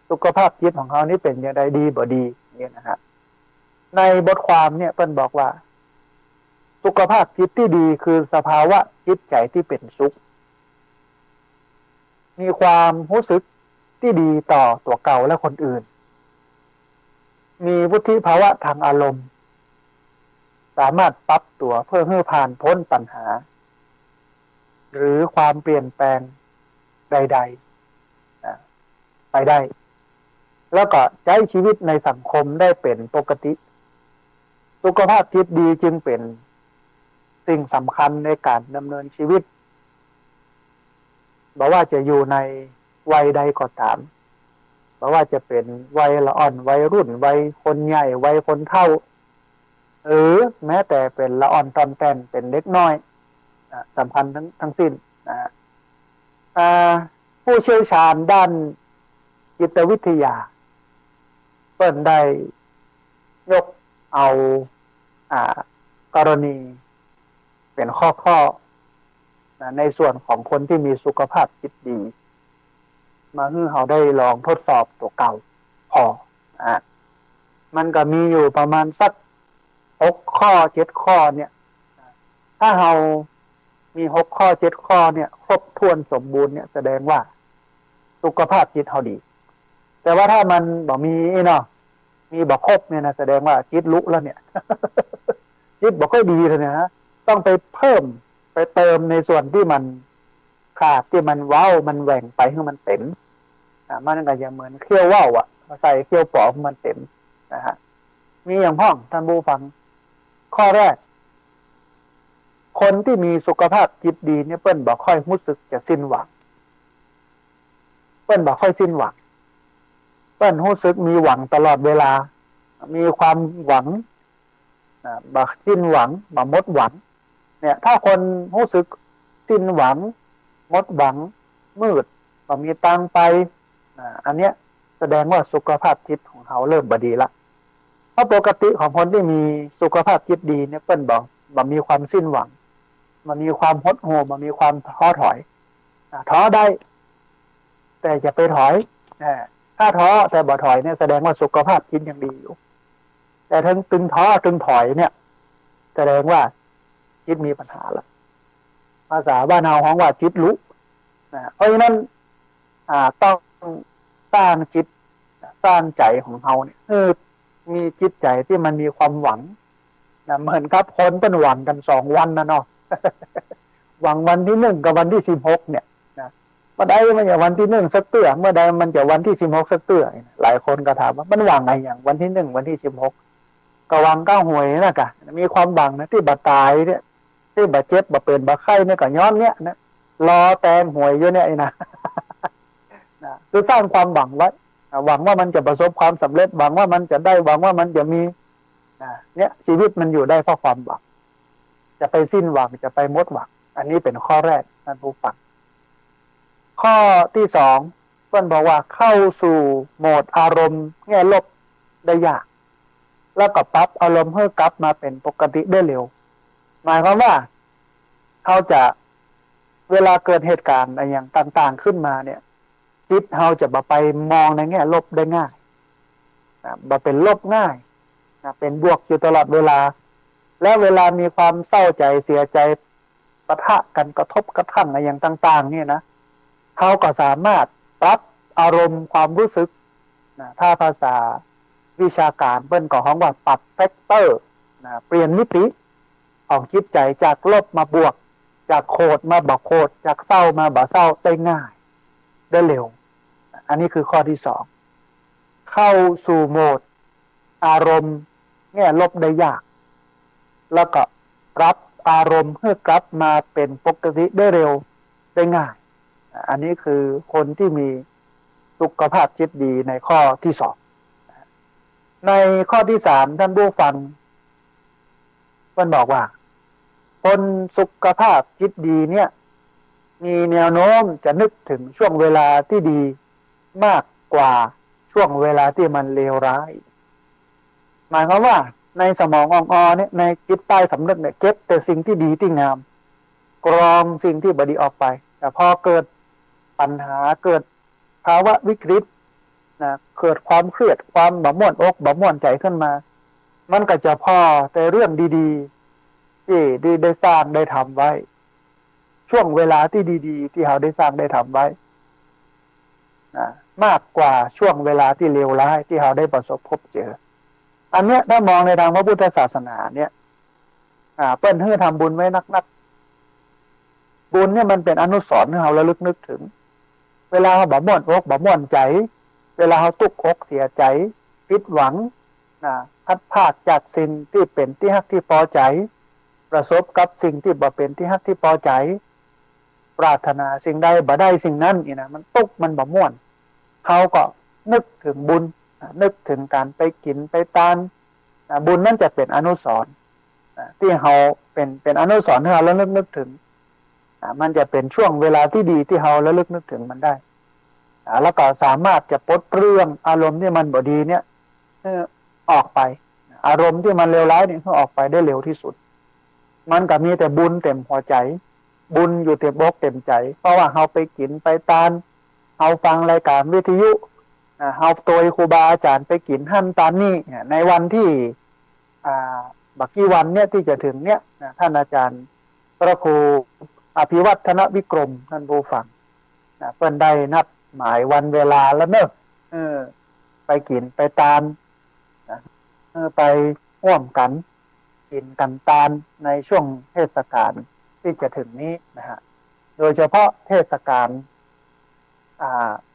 สุขภาพจิตของเขานี่เป็นอย่างไรดีบ่ดีเนี่ยนะฮะในบทความเนี่ยเพิ่นบอกว่าสุขภาพจิตที่ดีคือสภาวะจิตใจที่เป็นสุขมีความรู้สึกที่ดีต่อตัวเก่าและคนอื่นมีวุฒิภาวะทางอารมณ์สามารถปรับตัวเพื่อให้ผ่านพ้นปัญหาหรือความเปลี่ยนแปลงใดๆไปได้แล้วก็ใช้ชีวิตในสังคมได้เป็นปกติสุขภาพจิตดีจึงเป็นสิ่งสำคัญในการดำเนินชีวิตบอกว่าจะอยู่ในวัยใดก็ตามบอกว่าจะเป็นวัยละอ่อนวัยรุ่นวัยคนใหญ่วัยคนเฒ่าหรือแม้แต่เป็นละอ่อนตอนแตนเป็นเล็กน้อยสำคัญทั้งสิ้นนะผู้เชี่ยวชาญด้านจิตวิทยาเปิดได้ยกเอากรณีเป็นข้อในส่วนของคนที่มีสุขภาพจิตดีมาให้เขาได้ลองทดสอบตัวเก่าพอมันก็มีอยู่ประมาณสัก6 ข้อ 7 ข้อเนี่ยถ้าเรามี6 ข้อ 7 ข้อเนี่ยครบถ้วนสมบูรณ์เนี่ยแสดงว่าสุขภาพจิตเขาดีแต่ว่าถ้ามันบ่มีเนาะมีบ่ครบเนี่ยนะแสดงว่าจิตลุแล้วเนี่ย จิตบ่ค่อยดีเลยนะต้องไปเพิ่มไปเติมในส่วนที่มันขาดที่มันเว้ามันแหว่งไปให้มันเต็มมันก็ยังเหมือนเขี้ยวว่าวใส่เขี้ยวปอกมันเต็มนะฮะมีอย่างพ้องท่านผู้ฟังข้อแรกคนที่มีสุขภาพจิตดีเนี่ยเปิ้นบ่ค่อยรู้สึกจะสิ้นหวังเปิ้นบ่ค่อยสิ้นหวังเปิ้นรู้สึกมีหวังตลอดเวลามีความหวังบ่สิ้นหวังบ่หมดหวังเนี่ยถ้าคนรู้สึกสิ้นหวังหมดหวังมืดบ่มีตังไปอันเนี้ยแสดงว่าสุขภาพจิตของเขาเริ่มบ่ดีละเพราะปกติของคนที่มีสุขภาพจิตดีเนี่ยเปิ้นบ่มีความสิ้นหวัง มันมีความหดหู่มันมีความท้อถอยท้อได้แต่อย่าไปถอยถ้าท้อแต่บ่ถอยเนี่ยแสดงว่าสุขภาพจิตยังดีอยู่แต่ถึงตึงท้อตึงถอยเนี่ยแสดงว่าจิตมีปัญหาละภาษาบ้านเราฮ้องว่าจิตลุเพราะฉะนั้นต้องสร้างจิตสร้างใจของเราเนี่ยมีจิตใจที่มันมีความหวังเหมือนกับคนเป็นหวังกัน2 วันนะเนาะ หวังวันที่1กับวันที่16เนี่ยนะเมื่อใดมันจะวันที่1สักเตื้อเมื่อใดมันจะวันที่16สักเตื้อหลายคนก็ถามว่ามันหวังไงอย่างวันที่1วันที่16ก็หวังก้าวหวยนะกะมีความหวังนะที่บาตายเนี่ยที่บาเจ็บบาเป็นบาไข้เนี่ยก็ย้อนเนี่ยนะรอแตงหวยอยู่เนี่ยนะคือสร้างความหวังไว้หวังว่ามันจะประสบความสำเร็จหวังว่ามันจะได้หวังว่ามันจะมีเนี่ยชีวิตมันอยู่ได้เพราะความหวังจะไปสิ้นหวังจะไปหมดหวังอันนี้เป็นข้อแรกท่านผู้ฟังข้อที่2เพื่อนบอกว่าเข้าสู่โหมดอารมณ์แง่ลบได้ยากแล้วก็ปรับอารมณ์ให้กลับมาเป็นปกติได้เร็วหมายความว่าเขาจะเวลาเกิดเหตุการณ์อะไรอย่างต่างๆขึ้นมาเนี่ยจิตเขาจะไปมองในแง่ลบได้ง่ายเป็นลบง่ายเป็นบวกอยู่ตลอดเวลาและเวลามีความเศร้าใจเสียใจปะทะกันกระทบกระทั่งอะไรอย่างต่างๆเนี่ยนะเขาก็สามารถปรับอารมณ์ความรู้สึกถ้าภาษาวิชาการเปิ้นก็ฮ้องว่าปรับแฟกเตอร์เปลี่ยนมิติของจิตใจจากลบมาบวกจากโคตรมาบ่โคตรจากเศร้ามาบ่เศร้าได้ง่ายได้เร็วอันนี้คือข้อที่2เข้าสู่โหมดอารมณ์แง่ลบได้ยากแล้วก็รับอารมณ์ให้กลับมาเป็นปกติได้เร็วได้ง่ายอันนี้คือคนที่มีสุขภาพจิตดีในข้อที่2ในข้อที่3ท่านผู้ฟังมันบอกว่าคนสุขภาพจิตดีเนี่ยมีแนวโน้มจะนึกถึงช่วงเวลาที่ดีมากกว่าช่วงเวลาที่มันเลวร้ายหมายความว่าในสมองอ่อนๆเนี่ยในจิตใต้สำนึกเนี่ยเก็บแต่สิ่งที่ดีที่งามกรองสิ่งที่บดีออกไปแต่พอเกิดปัญหาเกิดภาวะวิกฤตเกิดความเครียดความบ่ม่วนอกบ่ม่วนใจขึ้นมามันก็จะพอแต่เรื่องดีๆที่ได้สร้างได้ทำไว้ช่วงเวลาที่ดีๆที่เราได้สร้างได้ทำไว้มากกว่าช่วงเวลาที่เลวร้ายที่เราได้ประสบพบเจออันเนี้ยถ้ามองในทางพระพุทธศาสนาเนี่ยเปิ้นให้ทำบุญไว้นักๆบุญเนี่ยมันเป็นอนุสรณ์ให้เราระลึกนึกถึงเวลาเราบ่ม่วนอกบ่ม่วนใจเวลาเราตุกอกเสียใจผิดหวังพัดพลาดจากสิ่งที่เป็นที่ฮักที่พอใจประสบกับสิ่งที่บ่เป็นที่ฮักที่พอใจปรารถนาสิ่งใดบ่ได้สิ่งนั้นนี่นะมันตุกมันบ่ม่วนเขาก็นึกถึงบุญนึกถึงการไปกินไปทานบุญนั่นจะเป็นอนุสรณ์ที่เราเป็นอนุสรณ์ให้เราระลึกนึกถึงมันจะเป็นช่วงเวลาที่ดีที่เราระลึกนึกถึงมันได้แล้วก็สามารถจะปลดเปลื้องอารมณ์ที่มันบ่ดีเนี่ยออกไปอารมณ์ที่มันเลวร้ายเนี่ยออกไปได้เร็วที่สุดมันก็มีแต่บุญเต็มหัวใจบุญอยู่เต็มอกเต็มใจเพราะว่าเราไปกินไปทานเราฟังรายการวิทยุเราโดยครูบาอาจารย์ไปกินหั่นตานนี่ในวันที่บักกี่วันเนี่ยที่จะถึงเนี่ยท่านอาจารย์พระครูอภิวัฒนวิกรมท่านผู้ฟังเพิ่นได้นัดหมายวันเวลาแล้วเนอะไปกินไปทานไปร่วมกันกินกันทานในช่วงเทศกาลที่จะถึงนี้นะฮะโดยเฉพาะเทศกาล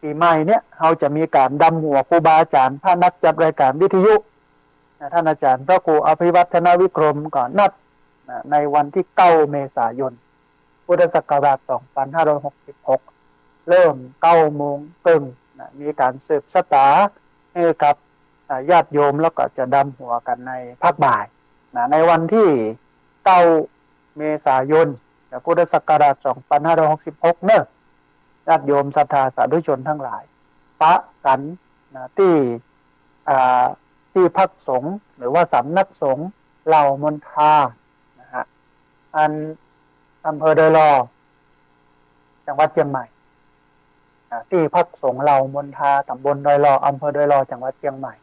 ปีใหม่เนี่ยเราจะมีการดำหัวครูบาอาจารย์พระนักจัดรายการวิทยุท่านอาจารย์พระครูอภิวัฒนวิกรมก่อนนัดในวันที่9 เมษายนพุทธศักราช2566เริ่ม9 โมงครึ่งมีการสืบชะตาให้กับญาติโยมแล้วก็จะดำหัวกันในภาคบ่ายในวันที่9 เมษายนพุทธศักราช2566เนี่ยญาติโยมศรัทธาสาธุชนทั้งหลายปะกันที่พักสงฆ์หรือว่าสำนักสงฆ์เหล่ามนทานะฮะอัน อำเภอดอยหล่อจังหวัดเชียงใหม่ที่พักสงฆ์เรามณฑาตำบลดอยหล่ออำเภอดอยหล่อจังหวัดเชียงใหม่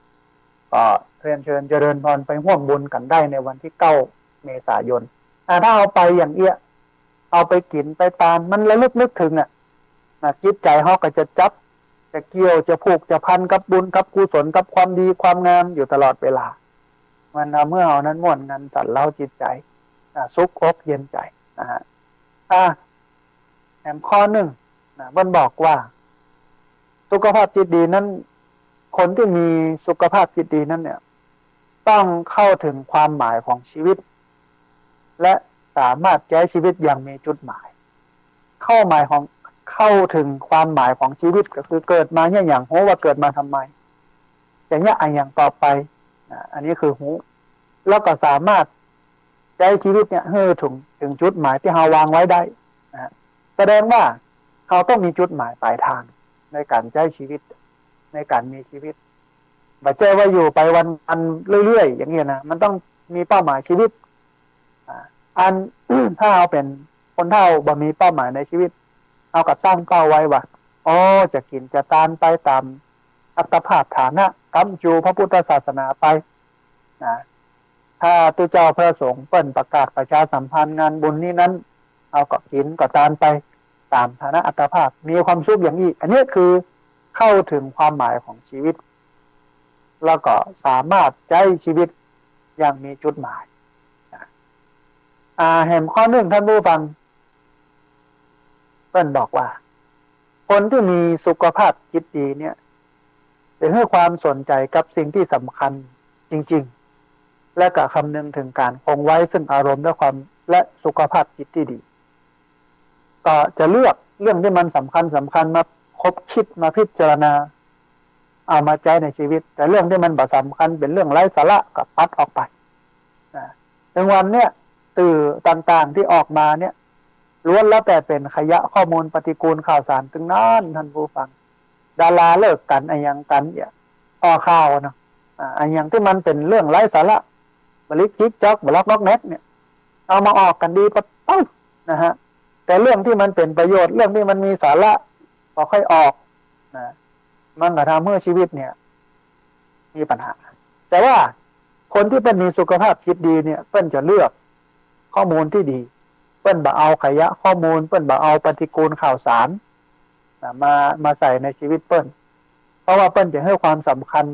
ก็เรียนเชิญเจริญพรไปร่วมบุญกันได้ในวันที่9 เมษายนถ้าเอาไปอย่างเอี้ยเอาไปกินไปตามมันระลึกนึกถึงจิตใจเขาก็จะจับจะเกี่ยวจะผูกจะพันกับบุญกับกุศลกับความดีความงามอยู่ตลอดเวลามันเมื่อเอานั้นม่วนกันสั่นเล่าจิตใจสุขอกเย็นใจนะฮะแถมข้อหนึ่งมันบอกว่าสุขภาพจิตดีนั้นคนที่มีสุขภาพจิตดีนั้นเนี่ยต้องเข้าถึงความหมายของชีวิตและสามารถใช้ชีวิตอย่างมีจุดหมายเข้าถึงความหมายของชีวิตก็คือเกิดมาเนี่ยอย่างรู้ว่าเกิดมาทำไมอย่างเนี้ยอย่างต่อไปอันนี้คือรู้แล้วก็สามารถใช้ชีวิตเนี่ยให้ถึงจุดหมายที่เราวางไว้ได้แสดงว่าเขาต้องมีจุดหมายปลายทางในการใช้ชีวิตในการมีชีวิตไม่ใช่ว่าอยู่ไปวันเรื่อยๆอย่างนี้นะมันต้องมีเป้าหมายชีวิตถ้าเราเป็นคนเฒ่าบ่มีเป้าหมายในชีวิตเอาก็ตั้งเป้าไว้ว่าจะกินจะทานไปตามอัตภาพฐานะกัมจูพระพุทธศาสนาไปถ้าตุเจ้าพระสงฆ์เปิ้นประกาศประชาสัมพันธ์งานบุญนี้นั้นเอาก็กินก็ทานไปตามฐานะอัตภาพมีความสุขอย่างนี้อันนี้คือเข้าถึงความหมายของชีวิตแล้วก็สามารถใช้ชีวิตอย่างมีจุดหมายแห่งข้อหนึ่งท่านผู้ฟังเปิ้นบอกว่าคนที่มีสุขภาพจิตดีเนี่ยจะให้ความสนใจกับสิ่งที่สำคัญจริงๆและก็คำนึงถึงการคงไว้ซึ่งอารมณ์และสุขภาพจิตที่ดีก็จะเลือกเรื่องที่มันสำคัญมาคบคิดมาพิจารณาเอามาใช้ในชีวิตแต่เรื่องที่มันบ่สำคัญเป็นเรื่องไร้สาระก็ปัดออกไปในวันเนี้ยสื่อต่างๆที่ออกมาเนี่ยล้วนแล้วแต่เป็นขยะข้อมูลปฏิกูลข่าวสารถึงนั้นท่านผู้ฟังดาราเลิกกันอย่างกันเนี่ยข่าวเนาะอย่างที่มันเป็นเรื่องไร้สาระบลิกจิกจ๊อกบล็อกน็อกแน็กเนี่ยเอามาออกกันดีปั๊บนะฮะแต่เรื่องที่มันเป็นประโยชน์เรื่องที่มันมีสาระก็ค่อยออกมันก็ทำให้ชีวิตเนี่ยมีปัญหาแต่ว่าคนที่เป็นมีสุขภาพจิตดีเนี่ยเพิ่นจะเลือกข้อมูลที่ดีเปิ้นบ่เอาขยะข้อมูลเปิ้นบ่เอาปฏิกูลข่าวสารมาใส่ในชีวิตเปิ้นเพราะว่าเปิ้นจะให้ความสำคัญ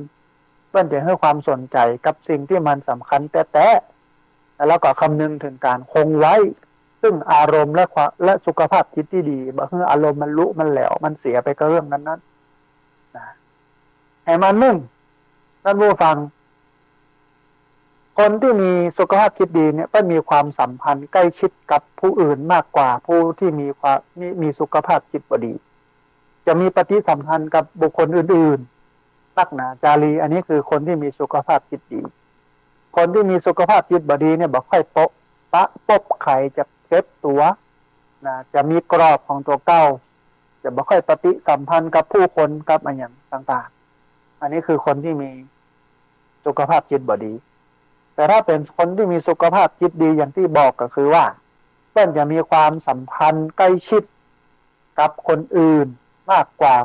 เปิ้นจะให้ความสนใจกับสิ่งที่มันสำคัญแต่แล้วก็คำนึงถึงการคงไว้ซึ่งอารมณ์และสุขภาพจิตที่ดีบ่ให้อารมณ์มันลุมันแหลวมันเสียไปกับเรื่องนั้นให้มันนึ่งท่านผู้ฟังคนที่มีสุขภาพจิตดีเนี่ยก็มีความสัมพันธ์ใกล้ชิดกับผู้อื่นมากกว่าผู้ที่มีสุขภาพจิตบ่ดีจะมีปฏิสัมพันธ์กับบุคคลอื่นๆนักหนาจารีอันนี้คือคนที่มีสุขภาพจิตดีคนที่มีสุขภาพจิตบ่ดีเนี่ยบ่ค่อยปบไข่จะเก็บตัวจะมีกรอบของตัวเก้าจะบ่ค่อยปฏิสัมพันธ์กับผู้คนกับอะไรอย่างต่างๆอันนี้คือคนที่มีสุขภาพจิตบ่ดีแต่ถ้าเป็นคนที่มีสุขภาพจิตดีอย่างที่บอกก็คือว่าเพื่อนจะมีความสัมพันธ์ใกล้ชิดกับคนอื่นมากกว่า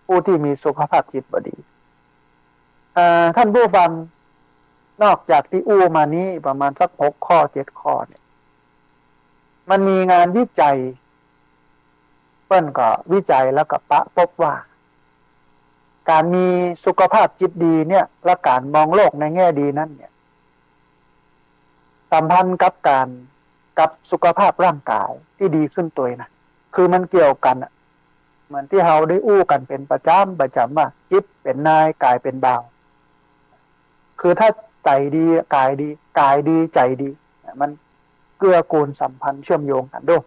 ผู้ที่มีสุขภาพจิตบ่ดีท่านผู้ฟังนอกจากที่อู้มานี้ประมาณสัก6 ข้อ 7 ข้อเนี่ยมันมีงานวิจัยเพื่อนก็วิจัยแล้วก็พบว่าการมีสุขภาพจิตดีเนี่ยและการมองโลกในแง่ดีนั้นเนี่ยสัมพันธ์กับสุขภาพร่างกายที่ดีขึ้นตัวนะคือมันเกี่ยวกันเหมือนที่เราได้อู้กันเป็นประจำว่าจิตเป็นนายกายเป็นบ่าวคือถ้าใจดีกายดีใจดีมันเกื้อกูลสัมพันธ์เชื่อมโยงกันด้วย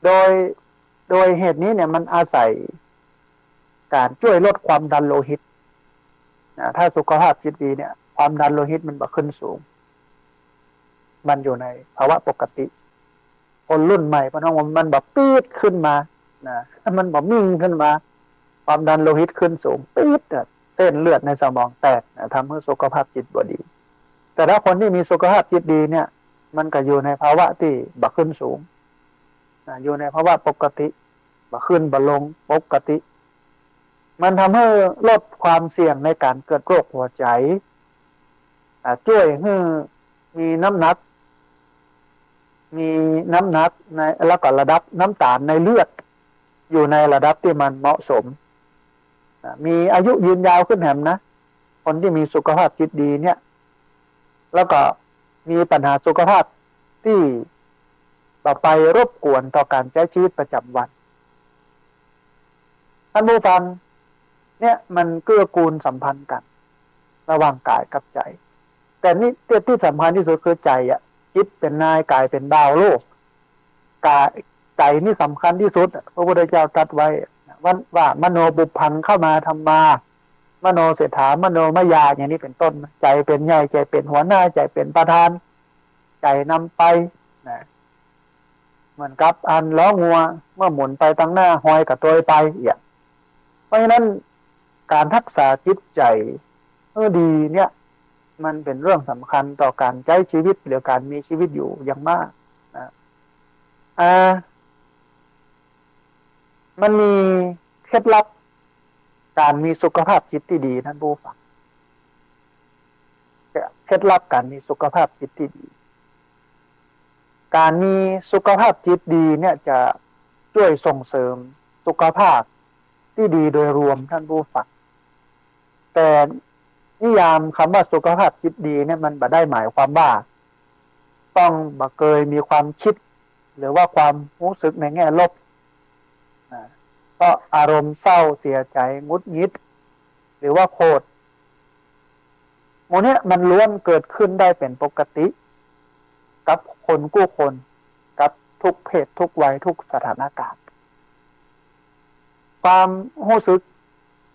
โดยเหตุนี้เนี่ยมันอาศัยการช่วยลดความดันโลหิตถ้าสุขภาพจิตดีเนี่ยความดันโลหิตมันบ่ขึ้นสูงมันอยู่ในภาวะปกติคนรุ่นใหม่พน้องมันแบบปี๊ดขึ้นมามันแบบมิ่งขึ้นมาความดันโลหิตขึ้นสูงปี๊ดเส้นเลือดในสมองแตกทำให้สุขภาพจิตบ่ดี แต่ถ้าคนที่มีสุขภาพจิตดีเนี่ยมันก็อยู่ในภาวะที่บักขึ้นสูง อยู่ในภาวะปกติบ่ขึ้นบ่ลงปกติ มันทำให้ลดความเสี่ยงในการเกิดโรคหัวใจช่วยให้มีน้ำหนักในแล้วก็ระดับน้ำตาลในเลือดอยู่ในระดับที่มันเหมาะสมมีอายุยืนยาวขึ้นแหมนะคนที่มีสุขภาพจิตดีเนี่ยแล้วก็มีปัญหาสุขภาพที่ต่อไปรบกวนต่อการใช้ชีวิตประจำวันท่านผู้ฟังเนี่ยมันเกื้อกูลสัมพันธ์กันระหว่างกายกับใจแต่นี่ที่สำคัญที่สุดคือใจจิตเป็นนายกายเป็นบ่าวโลกกายใจนี่สำคัญที่สุดพระพุทธเจ้าตรัสไว้ว่ามโนบุพพังเข้ามาธรรมามโนเศรษฐามโนมยาอย่างนี้เป็นต้นใจเป็นใหญ่ใจเป็นหัวหน้าใจเป็นประธานใจนำไปนะเหมือนกับอันล้องัวเมื่อหมุนไปตั้งหน้าหอยกับตัวไปอย่างเพราะฉะนั้นการรักษาจิตใจดีเนี่ยมันเป็นเรื่องสำคัญต่อการใช้ชีวิตหรือการมีชีวิตอยู่อย่างมากนะมันมีเคล็ดลับการมีสุขภาพจิตที่ดีท่านผู้ฟังเคล็ดลับการมีสุขภาพจิตที่ดีการมีสุขภาพจิตดีเนี่ยจะช่วยส่งเสริมสุขภาพที่ดีโดยรวมท่านผู้ฟังแต่นิยามคำว่าสุขภาพจิตดีเนี่ยมันบ่ได้หมายความว่าต้องบ่เคยมีความคิดหรือว่าความรู้สึกในแง่ลบก็อารมณ์เศร้าเสียใจงุดหงิดหรือว่าโกรธโมเนี่ยมันล้วนเกิดขึ้นได้เป็นปกติกับคนกู้คนกับทุกเพศทุกวัยทุกสถานการณ์ความรู้สึก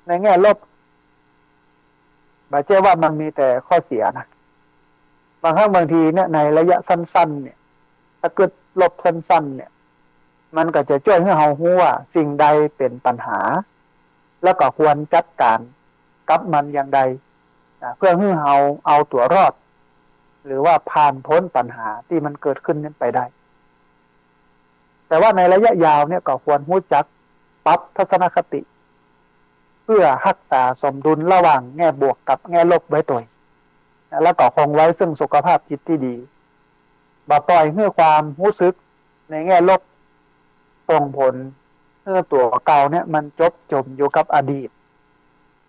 ในแง่ลบไม่ใช่ว่ามันมีแต่ข้อเสียนะบางครั้งบางทีเนี่ยในระยะสั้นๆเนี่ยถ้าเกิดลบสั้นๆเนี่ยมันก็จะช่วยให้เรารู้ว่าสิ่งใดเป็นปัญหาแล้วก็ควรจัดการกับมันอย่างใดเพื่อให้เราเอาตัวรอดหรือว่าผ่านพ้นปัญหาที่มันเกิดขึ้นนั้นไปได้แต่ว่าในระยะยาวเนี่ยก็ควรรู้จักปรับทัศนคติเพื่อรักษาสมดุลระหว่างแง่บวกกับแง่ลบไว้ตัวแล้วก็คงไว้ซึ่งสุขภาพจิตที่ดีบ่ปล่อยให้ความรู้สึกในแง่ลบส่งผลให้ตัวเก่าเนี่ยมันจมอยู่กับอดีต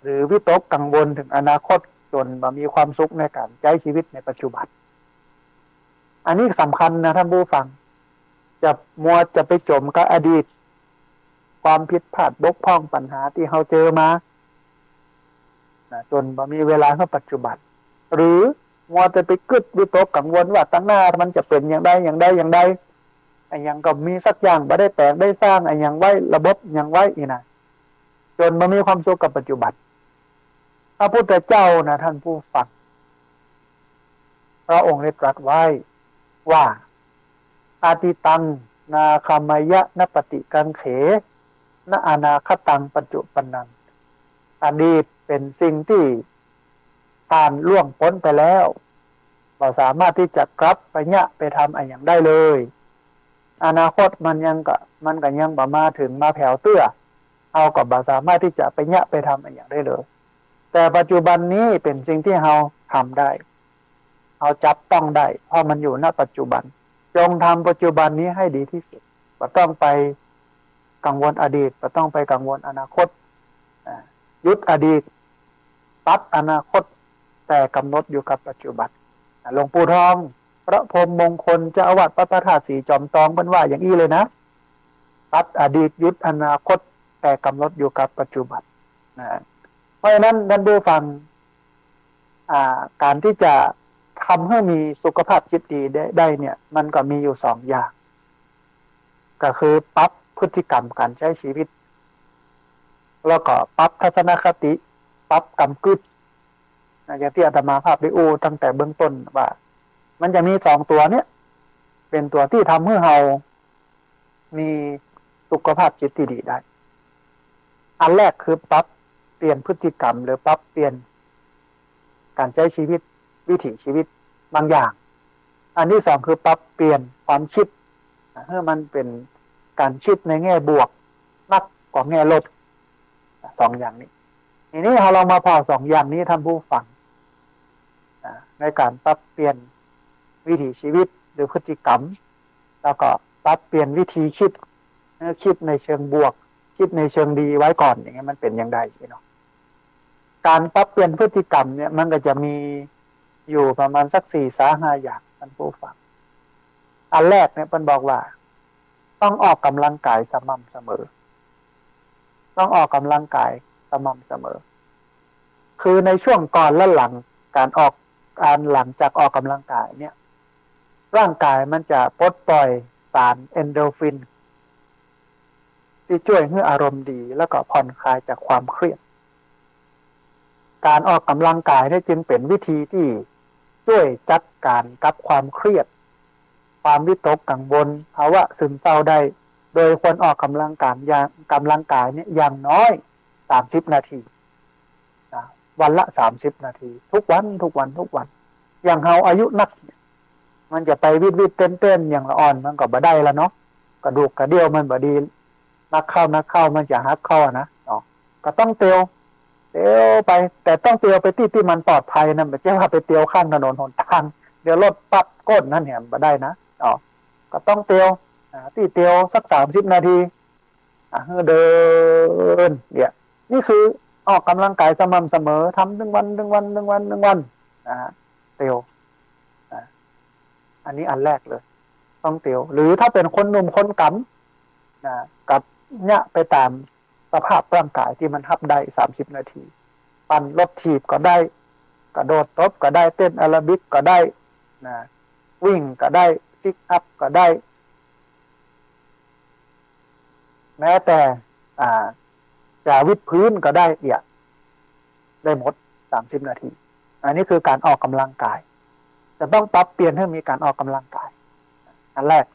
หรือวิตกกังวลถึงอนาคตจนบ่มีความสุขในการใช้ชีวิตในปัจจุบันอันนี้สำคัญนะท่านผู้ฟังจะไปจมกับอดีตความผิดพลาดบกพร่องปัญหาที่เราเจอมาจนบ่มีเวลาเข้าปัจจุบันหรือมัวจะไปกึศวิตกกังวลว่าตั้งหน้ามันจะเป็นอย่างใดไอ้ยังก็มีสักอย่างบ่ได้แต่งได้สร้างไอ้ยังไว้ระบบยังไว้อีนะจนบ่มีความสุขกับปัจจุบันพระพุทธเจ้านะท่านผู้ฟังพระองค์ได้ตรัสไว้ว่าอาติตังนาคามยะนปฏิกังเขณอนาคตังปัจจุบันนังอดีตเป็นสิ่งที่ผ่านล่วงพ้นไปแล้วเราสามารถที่จะกลับไปเนี่ยไปทำอะไรอย่างได้เลยอนาคตมันก็ยังบ่มาถึงมาแผ่วเตื้อเอาก็บ่สามารถที่จะไปเนี่ยไปทำอะไรอย่างได้เลยแต่ปัจจุบันนี้เป็นสิ่งที่เราทำได้เราจับต้องได้เพราะมันอยู่ณปัจจุบันจงทำปัจจุบันนี้ให้ดีที่สุดบ่ต้องไปกังวลอดีตบ่ต้องไปกังวลอนาคตหยุดอดีตตัดอนาคตแต่กำหนดอยู่กับปัจจุบันหลวงปู่ทองพระพรหมมงคลเจ้าอาวาสวัดพระธาตุสีจอมทองเป็นว่าอย่างนี้เลยนะตัดอดีตหยุดอนาคตแต่กำหนดอยู่กับปัจจุบันเพราะฉะนั้นท่านผู้ฟังการที่จะทำให้มีสุขภาพจิตดีได้เนี่ยมันก็มีอยู่2 อย่างก็คือปรับพฤติกรรมการใช้ชีวิตแล้วก็ปรับทัศนคติปรับกรรมกึศอย่างที่อาตมาภาพได้ตั้งแต่เบื้องต้นว่ามันจะมี2 ตัวเนี่ยเป็นตัวที่ทำให้เรามีสุขภาพจิตที่ดีได้อันแรกคือปรับเปลี่ยนพฤติกรรมหรือปรับเปลี่ยนการใช้ชีวิตวิถีชีวิตบางอย่างอันที่2คือปรับเปลี่ยนความคิดให้มันเป็น การคิดในแง่บวกมากกว่าแง่ลบสองอย่างนี้ทีนี้เรามาพอสองอย่างนี้ท่านผู้ฟังในการปรับเปลี่ยนวิถีชีวิตหรือพฤติกรรมแล้วก็ปรับเปลี่ยนวิธีคิดในเชิงบวกคิดในเชิงดีไว้ก่อนอย่างเงี้ยมันเป็นอย่างไรเนาะการปรับเปลี่ยนพฤติกรรมเนี่ยมันก็จะมีอยู่ประมาณสัก4-5อย่างท่านผู้ฟังอันแรกเนี่ยเพิ่นบอกว่าต้องออกกำลังกายสม่ำเสมอต้องออกกำลังกายสม่ำเสมอคือในช่วงก่อนและหลังการหลังจากออกกำลังกายเนี่ยร่างกายมันจะปลดปล่อยสารเอนโดรฟินที่ช่วยให้อารมณ์ดีแล้วก็ผ่อนคลายจากความเครียดการออกกำลังกายเนี่ยจึงเป็นวิธีที่ช่วยจัดการกับความเครียดความวิตกกังวลภาวะซึมเศร้าได้โดยควรออกกำลังกายเนี่ยอย่างน้อย30 นาทีวันละ30 นาทีทุกวันอย่างเฮาอายุนักมันจะไปวิดเต้นอย่างละอ่อนมันก็บ่ได้แล้วเนาะกระดูกกระเดี่ยวมันบ่ดีนักเข้ามันจะหักข้อนะเนาะก็ต้องเตียวไปแต่ต้องเตียวไปที่มันปลอดภัยนะไม่ใช่ว่าไปเตียวข้างถนนหนทางเดี๋ยวรถปัดก้นนั่นเนี่ยบ่ได้นะเนาะก็ต้องเตียวที่เตียวสัก30 นาทีเดินเนี่ยนี่คือออกกำลังกายสม่ำเสมอทำ1 วันเตียวอันนี้อันแรกเลยต้องเตียวหรือถ้าเป็นคนหนุ่มคนกำกับเนี่ยไปตามสภาพร่างกายที่มันทับได้30 นาทีปั่นรถถีบก็ได้กระโดดตบก็ได้เต้นแอโรบิกก็ได้วิ่งก็ได้ซิกอัพก็ได้แม้แต่จะวิดพื้นก็ได้ได้หมด30 นาทีอันนี้คือการออกกำลังกายจะต้องปรับเปลี่ยนให้มีการออกกำลังกายอันแรก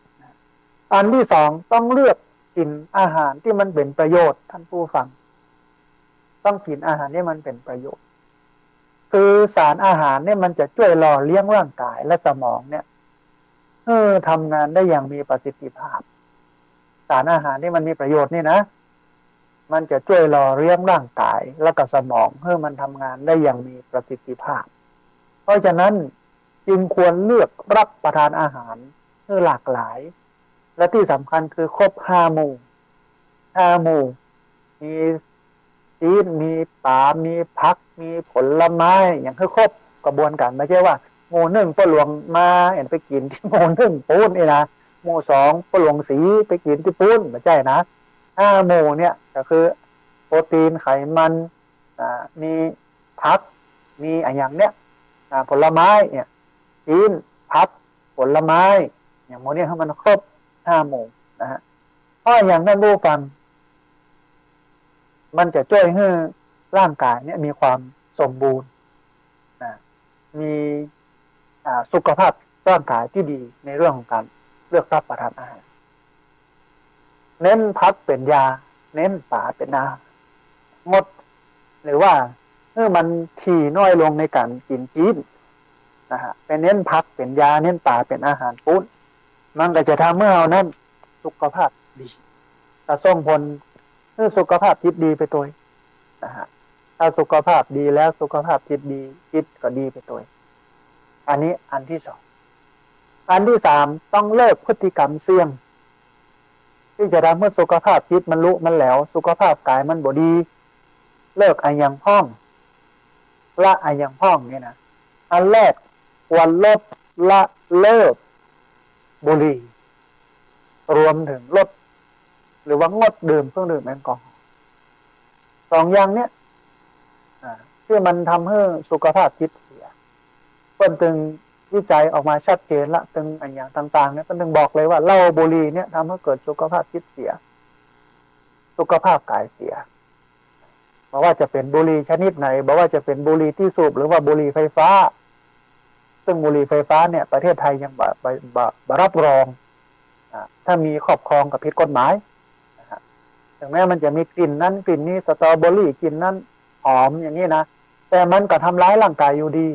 อันที่สองต้องเลือกกินอาหารที่มันเป็นประโยชน์ท่านผู้ฟังต้องกินอาหารที่มันเป็นประโยชน์คือสารอาหารเนี่ยมันจะช่วยหล่อเลี้ยงร่างกายและสมองเนี่ยทำงานได้อย่างมีประสิทธิภาพสารอาหารที่มันมีประโยชน์นี่นะมันจะช่วยหล่อเลี้ยงร่างกายและก็สมองให้มันทำงานได้อย่างมีประสิทธิภาพเพราะฉะนั้นจึงควรเลือกรับประทานอาหารให้หลากหลายและที่สำคัญคือครบ5 หมู่มีชีสมีปลามีผักมีผลไม้อย่างให้ครบกระบวนการไม่ใช่ว่าหมู่1พ่อหลวงมาไปกินที่หมู่1ปูนนี่นะหมู่2พ่อหลวงสีไปกินที่ปูนไม่ใช่นะ5 หมู่เนี่ยก็คือโปรตีนไขมันมีผักมีอย่างเนี้ยผลไม้เนี่ยชีสผักผลไม้อย่างโมนี้ให้มันครบ5 หมู่นะฮะเพราะอย่างนั้นรู้ฟังมันจะช่วยให้ร่างกายเนี่ยมีความสมบูรณ์มีสุขภาพร่างกายที่ดีในเรื่องของการเลือกรับประทานอาหารเน้นผักเป็นยาเน้นปลาเป็นอาหารงดหรือว่าเมื่อมันถี่น้อยลงในการกินจีนนะฮะเป็นเน้นผักเป็นยาเน้นปลาเป็นอาหารปุ้นมันก็จะทำให้เรานั้นสุขภาพดีแต่ส่งผลให้สุขภาพจิตดีไปตัวนะฮะถ้าสุขภาพดีแล้วสุขภาพจิตดีจิตก็ดีไปตัวอันนี้อันที่สองอันที่สามต้องเลิกพฤติกรรมเสี่ยงที่จะทำให้สุขภาพจิตมันลุมันแหลวสุขภาพกายมันบ่ดีเลิกอย่างพ้องละอย่างพ้องเนี่ยนะอันแรกควรลดละเลิกบุหรี่รวมถึงลดหรือว่างดดื่มเครื่องดื่มแอลกอฮอล์2 อย่างเนี้ยที่มันทำให้สุขภาพจิตเสียเพิ่นจึงวิจัยออกมาชัดเจนละตึงอย่างต่างๆเนี่ยเพิ่นจึงบอกเลยว่าเหล้าบุหรี่เนี่ยทำให้เกิดสุขภาพจิตเสียสุขภาพกายเสียบอกว่าจะเป็นบุหรี่ชนิดไหนบอกว่าจะเป็นบุหรี่ที่สูบหรือว่าบุหรี่ไฟฟ้าซึ่งบุหรี่ไฟฟ้าเนี่ยประเทศไทยยังบ่รับรองถ้ามีครอบครองกับผิดกฎหมายถึงแม้มันจะมีกลิ่นนั้นกลิ่นนี้สตรอเบอรี่กลิ่นนั้นหอมอย่างนี้นะแต่มันก็ทำร้ายร่างกายอยู่ดี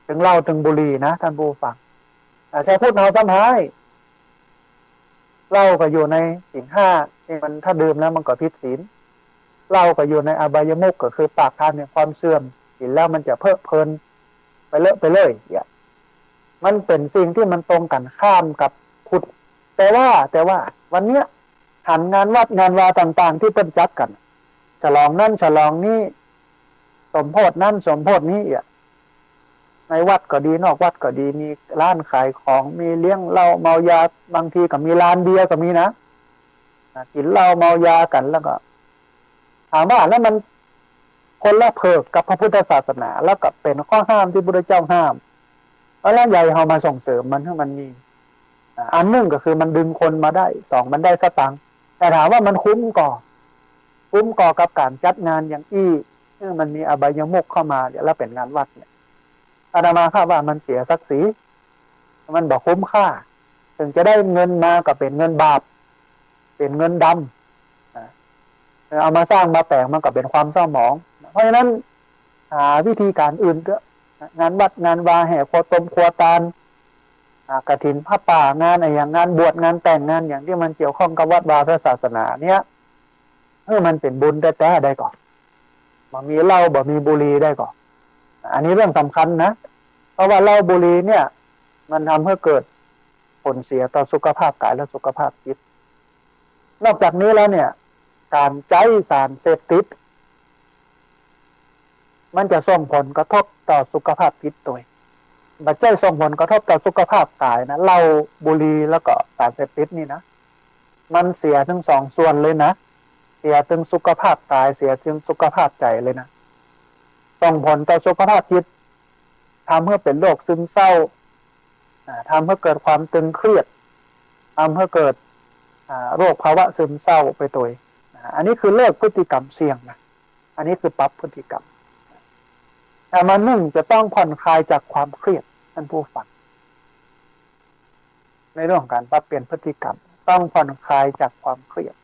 ถึงเหล้าถึงบุหรี่นะท่านผู้ฟังใช้พูดเอาซ้ำให้ เหล้าก็อยู่ในศีลห้าที่มันถ้าดื่มแล้วมันก็ผิดศีลเหล้าก็อยู่ในอบายมุขก็คือปากทางเนี่ยความเสื่อมกินแล้วมันจะเพลิดเพลินไปเลอะไปเลยเนี่ยมันเป็นสิ่งที่มันตรงกันข้ามกับพุทธแต่ว่าวันเนี้ยหันงานวัดงานวาต่างๆที่เปิ้นจัดกันฉลองนั่นฉลองนี่สมโพธินั่นสมโพธินี้อ่ะในวัดก็ดีนอกวัดก็ดีมีร้านขายของมีเลี้ยงเหล้าเมายาบางทีก็มีร้านเบียร์ก็มีนะกินเหล้าเมายากันแล้วก็ถามว่าแล้วมันคนละเพิกกับพระพุทธศาสนาแล้วก็เป็นข้อห้ามที่พระพุทธเจ้าห้ามแล้วใหญ่เอามาส่งเสริมมันให้มันมีอันหนึ่งก็คือมันดึงคนมาได้สองมันได้สตังค์แต่ถามว่ามันคุ้มก่อกับการจัดงานอย่างอี้ซึ่งมันมีอบายมุขเข้ามาเดี๋ยวแล้วเป็นงานวัดเนี่ยอาตมาคาดว่ามันเสียศักดิ์ศรีมันบอกคุ้มค่าถึงจะได้เงินมาก็เป็นเงินบาปเป็นเงินดำเอามาสร้างมาแต่งมันก็เป็นความเศร้าหมองเพราะฉะนั้นหาวิธีการอื่นก็งานวัดงานวาแห่โคตมครัวตาลกฐินผ้าป่างานอะไรอย่างงานบวชงานแต่งงานอย่างที่มันเกี่ยวข้องกับวัดวาพระศาสนาเนี่ยมันเป็นบุญแต่ได้ก่อนบ่มีเหล้าบ่มีบุหรี่ได้ก่อนอันนี้เรื่องสำคัญนะเพราะว่าเหล้าบุหรี่เนี่ยมันทำให้เกิดผลเสียต่อสุขภาพกายและสุขภาพจิตนอกจากนี้แล้วเนี่ยการใช้สารเสพติดมันจะส่งผลกระทบต่อสุขภาพจิตตัวบัดใจส่งผลกระทบต่อสุขภาพกายนะเหล้าบุหรี่แล้วก็สารเสพติดนี่นะมันเสียทั้งสองส่วนเลยนะเสียถึงสุขภาพกายเสียถึงสุขภาพใจเลยนะส่งผลต่อสุขภาพจิตทำให้เป็นโรคซึมเศร้าทำให้เกิดความตึงเครียดทำให้เกิดโรคภาวะซึมเศร้าไปตัวอันนี้คือเลิกพฤติกรรมเสี่ยงนะอันนี้คือปรับพฤติกรรมแต่มาหนึ่งจะต้องผ่อนคลายจากความเครียดท่านผู้ฟังในเรื่องของการปรับเปลี่ยนพฤติกรรมต้องผ่อนคลายจากความเครียด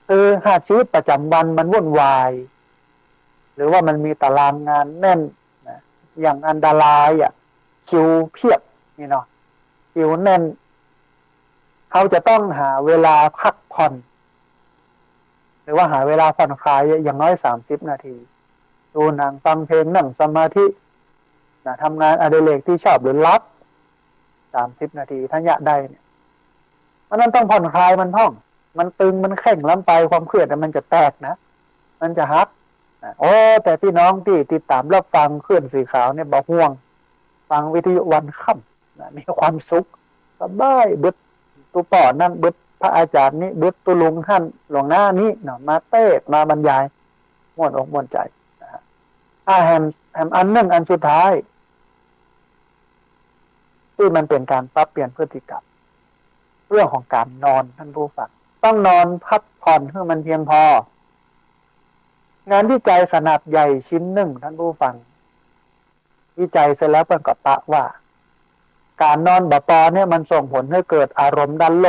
คือหากชีวิตประจำวันมันวุ่นวายหรือว่ามันมีตารางงานแน่นนะอย่างอันตรายคิวเพียบนี่เนาะคิวแน่นเขาจะต้องหาเวลาพักผ่อนหรือว่าหาเวลาผ่อนคลายอย่างน้อย30 นาทีดูหนังฟังเพลงนั่งสมาธิทำงานอดิเรกที่ชอบหรือรับ30 นาทีถ้าอยากได้เนี่ยมันต้องผ่อนคลายมันท่องมันตึงมันแข็งล้ำไปความเครียดมันจะแตกนะมันจะฮักแต่พี่น้องที่ติดตามรับฟังคลื่นสีขาวเนี่ยบอกห่วงฟังวิทยุวันค่ำมีความสุขสบายบึดตุป่อนั่นบึดพระอาจารย์นี่บึดตุลุงท่านหลวงหน้านี้มาเต้มาบรรยายม่วนอกม่วนใจแฮมอันหนึ่งอันสุดท้ายที่มันเป็นการปรับเปลี่ยนพฤติกรรมเรื่องของการนอนท่านผู้ฟังต้องนอนพักผ่อนให้มันเพียงพองานวิจัยขนาดใหญ่ชิ้นหนึ่งท่านผู้ฟังวิจัยเสร็จแล้วเพิ่นก็ตะว่าการนอนบ่พอเนี่ยมันส่งผลให้เกิดอารมณ์ด้านลบ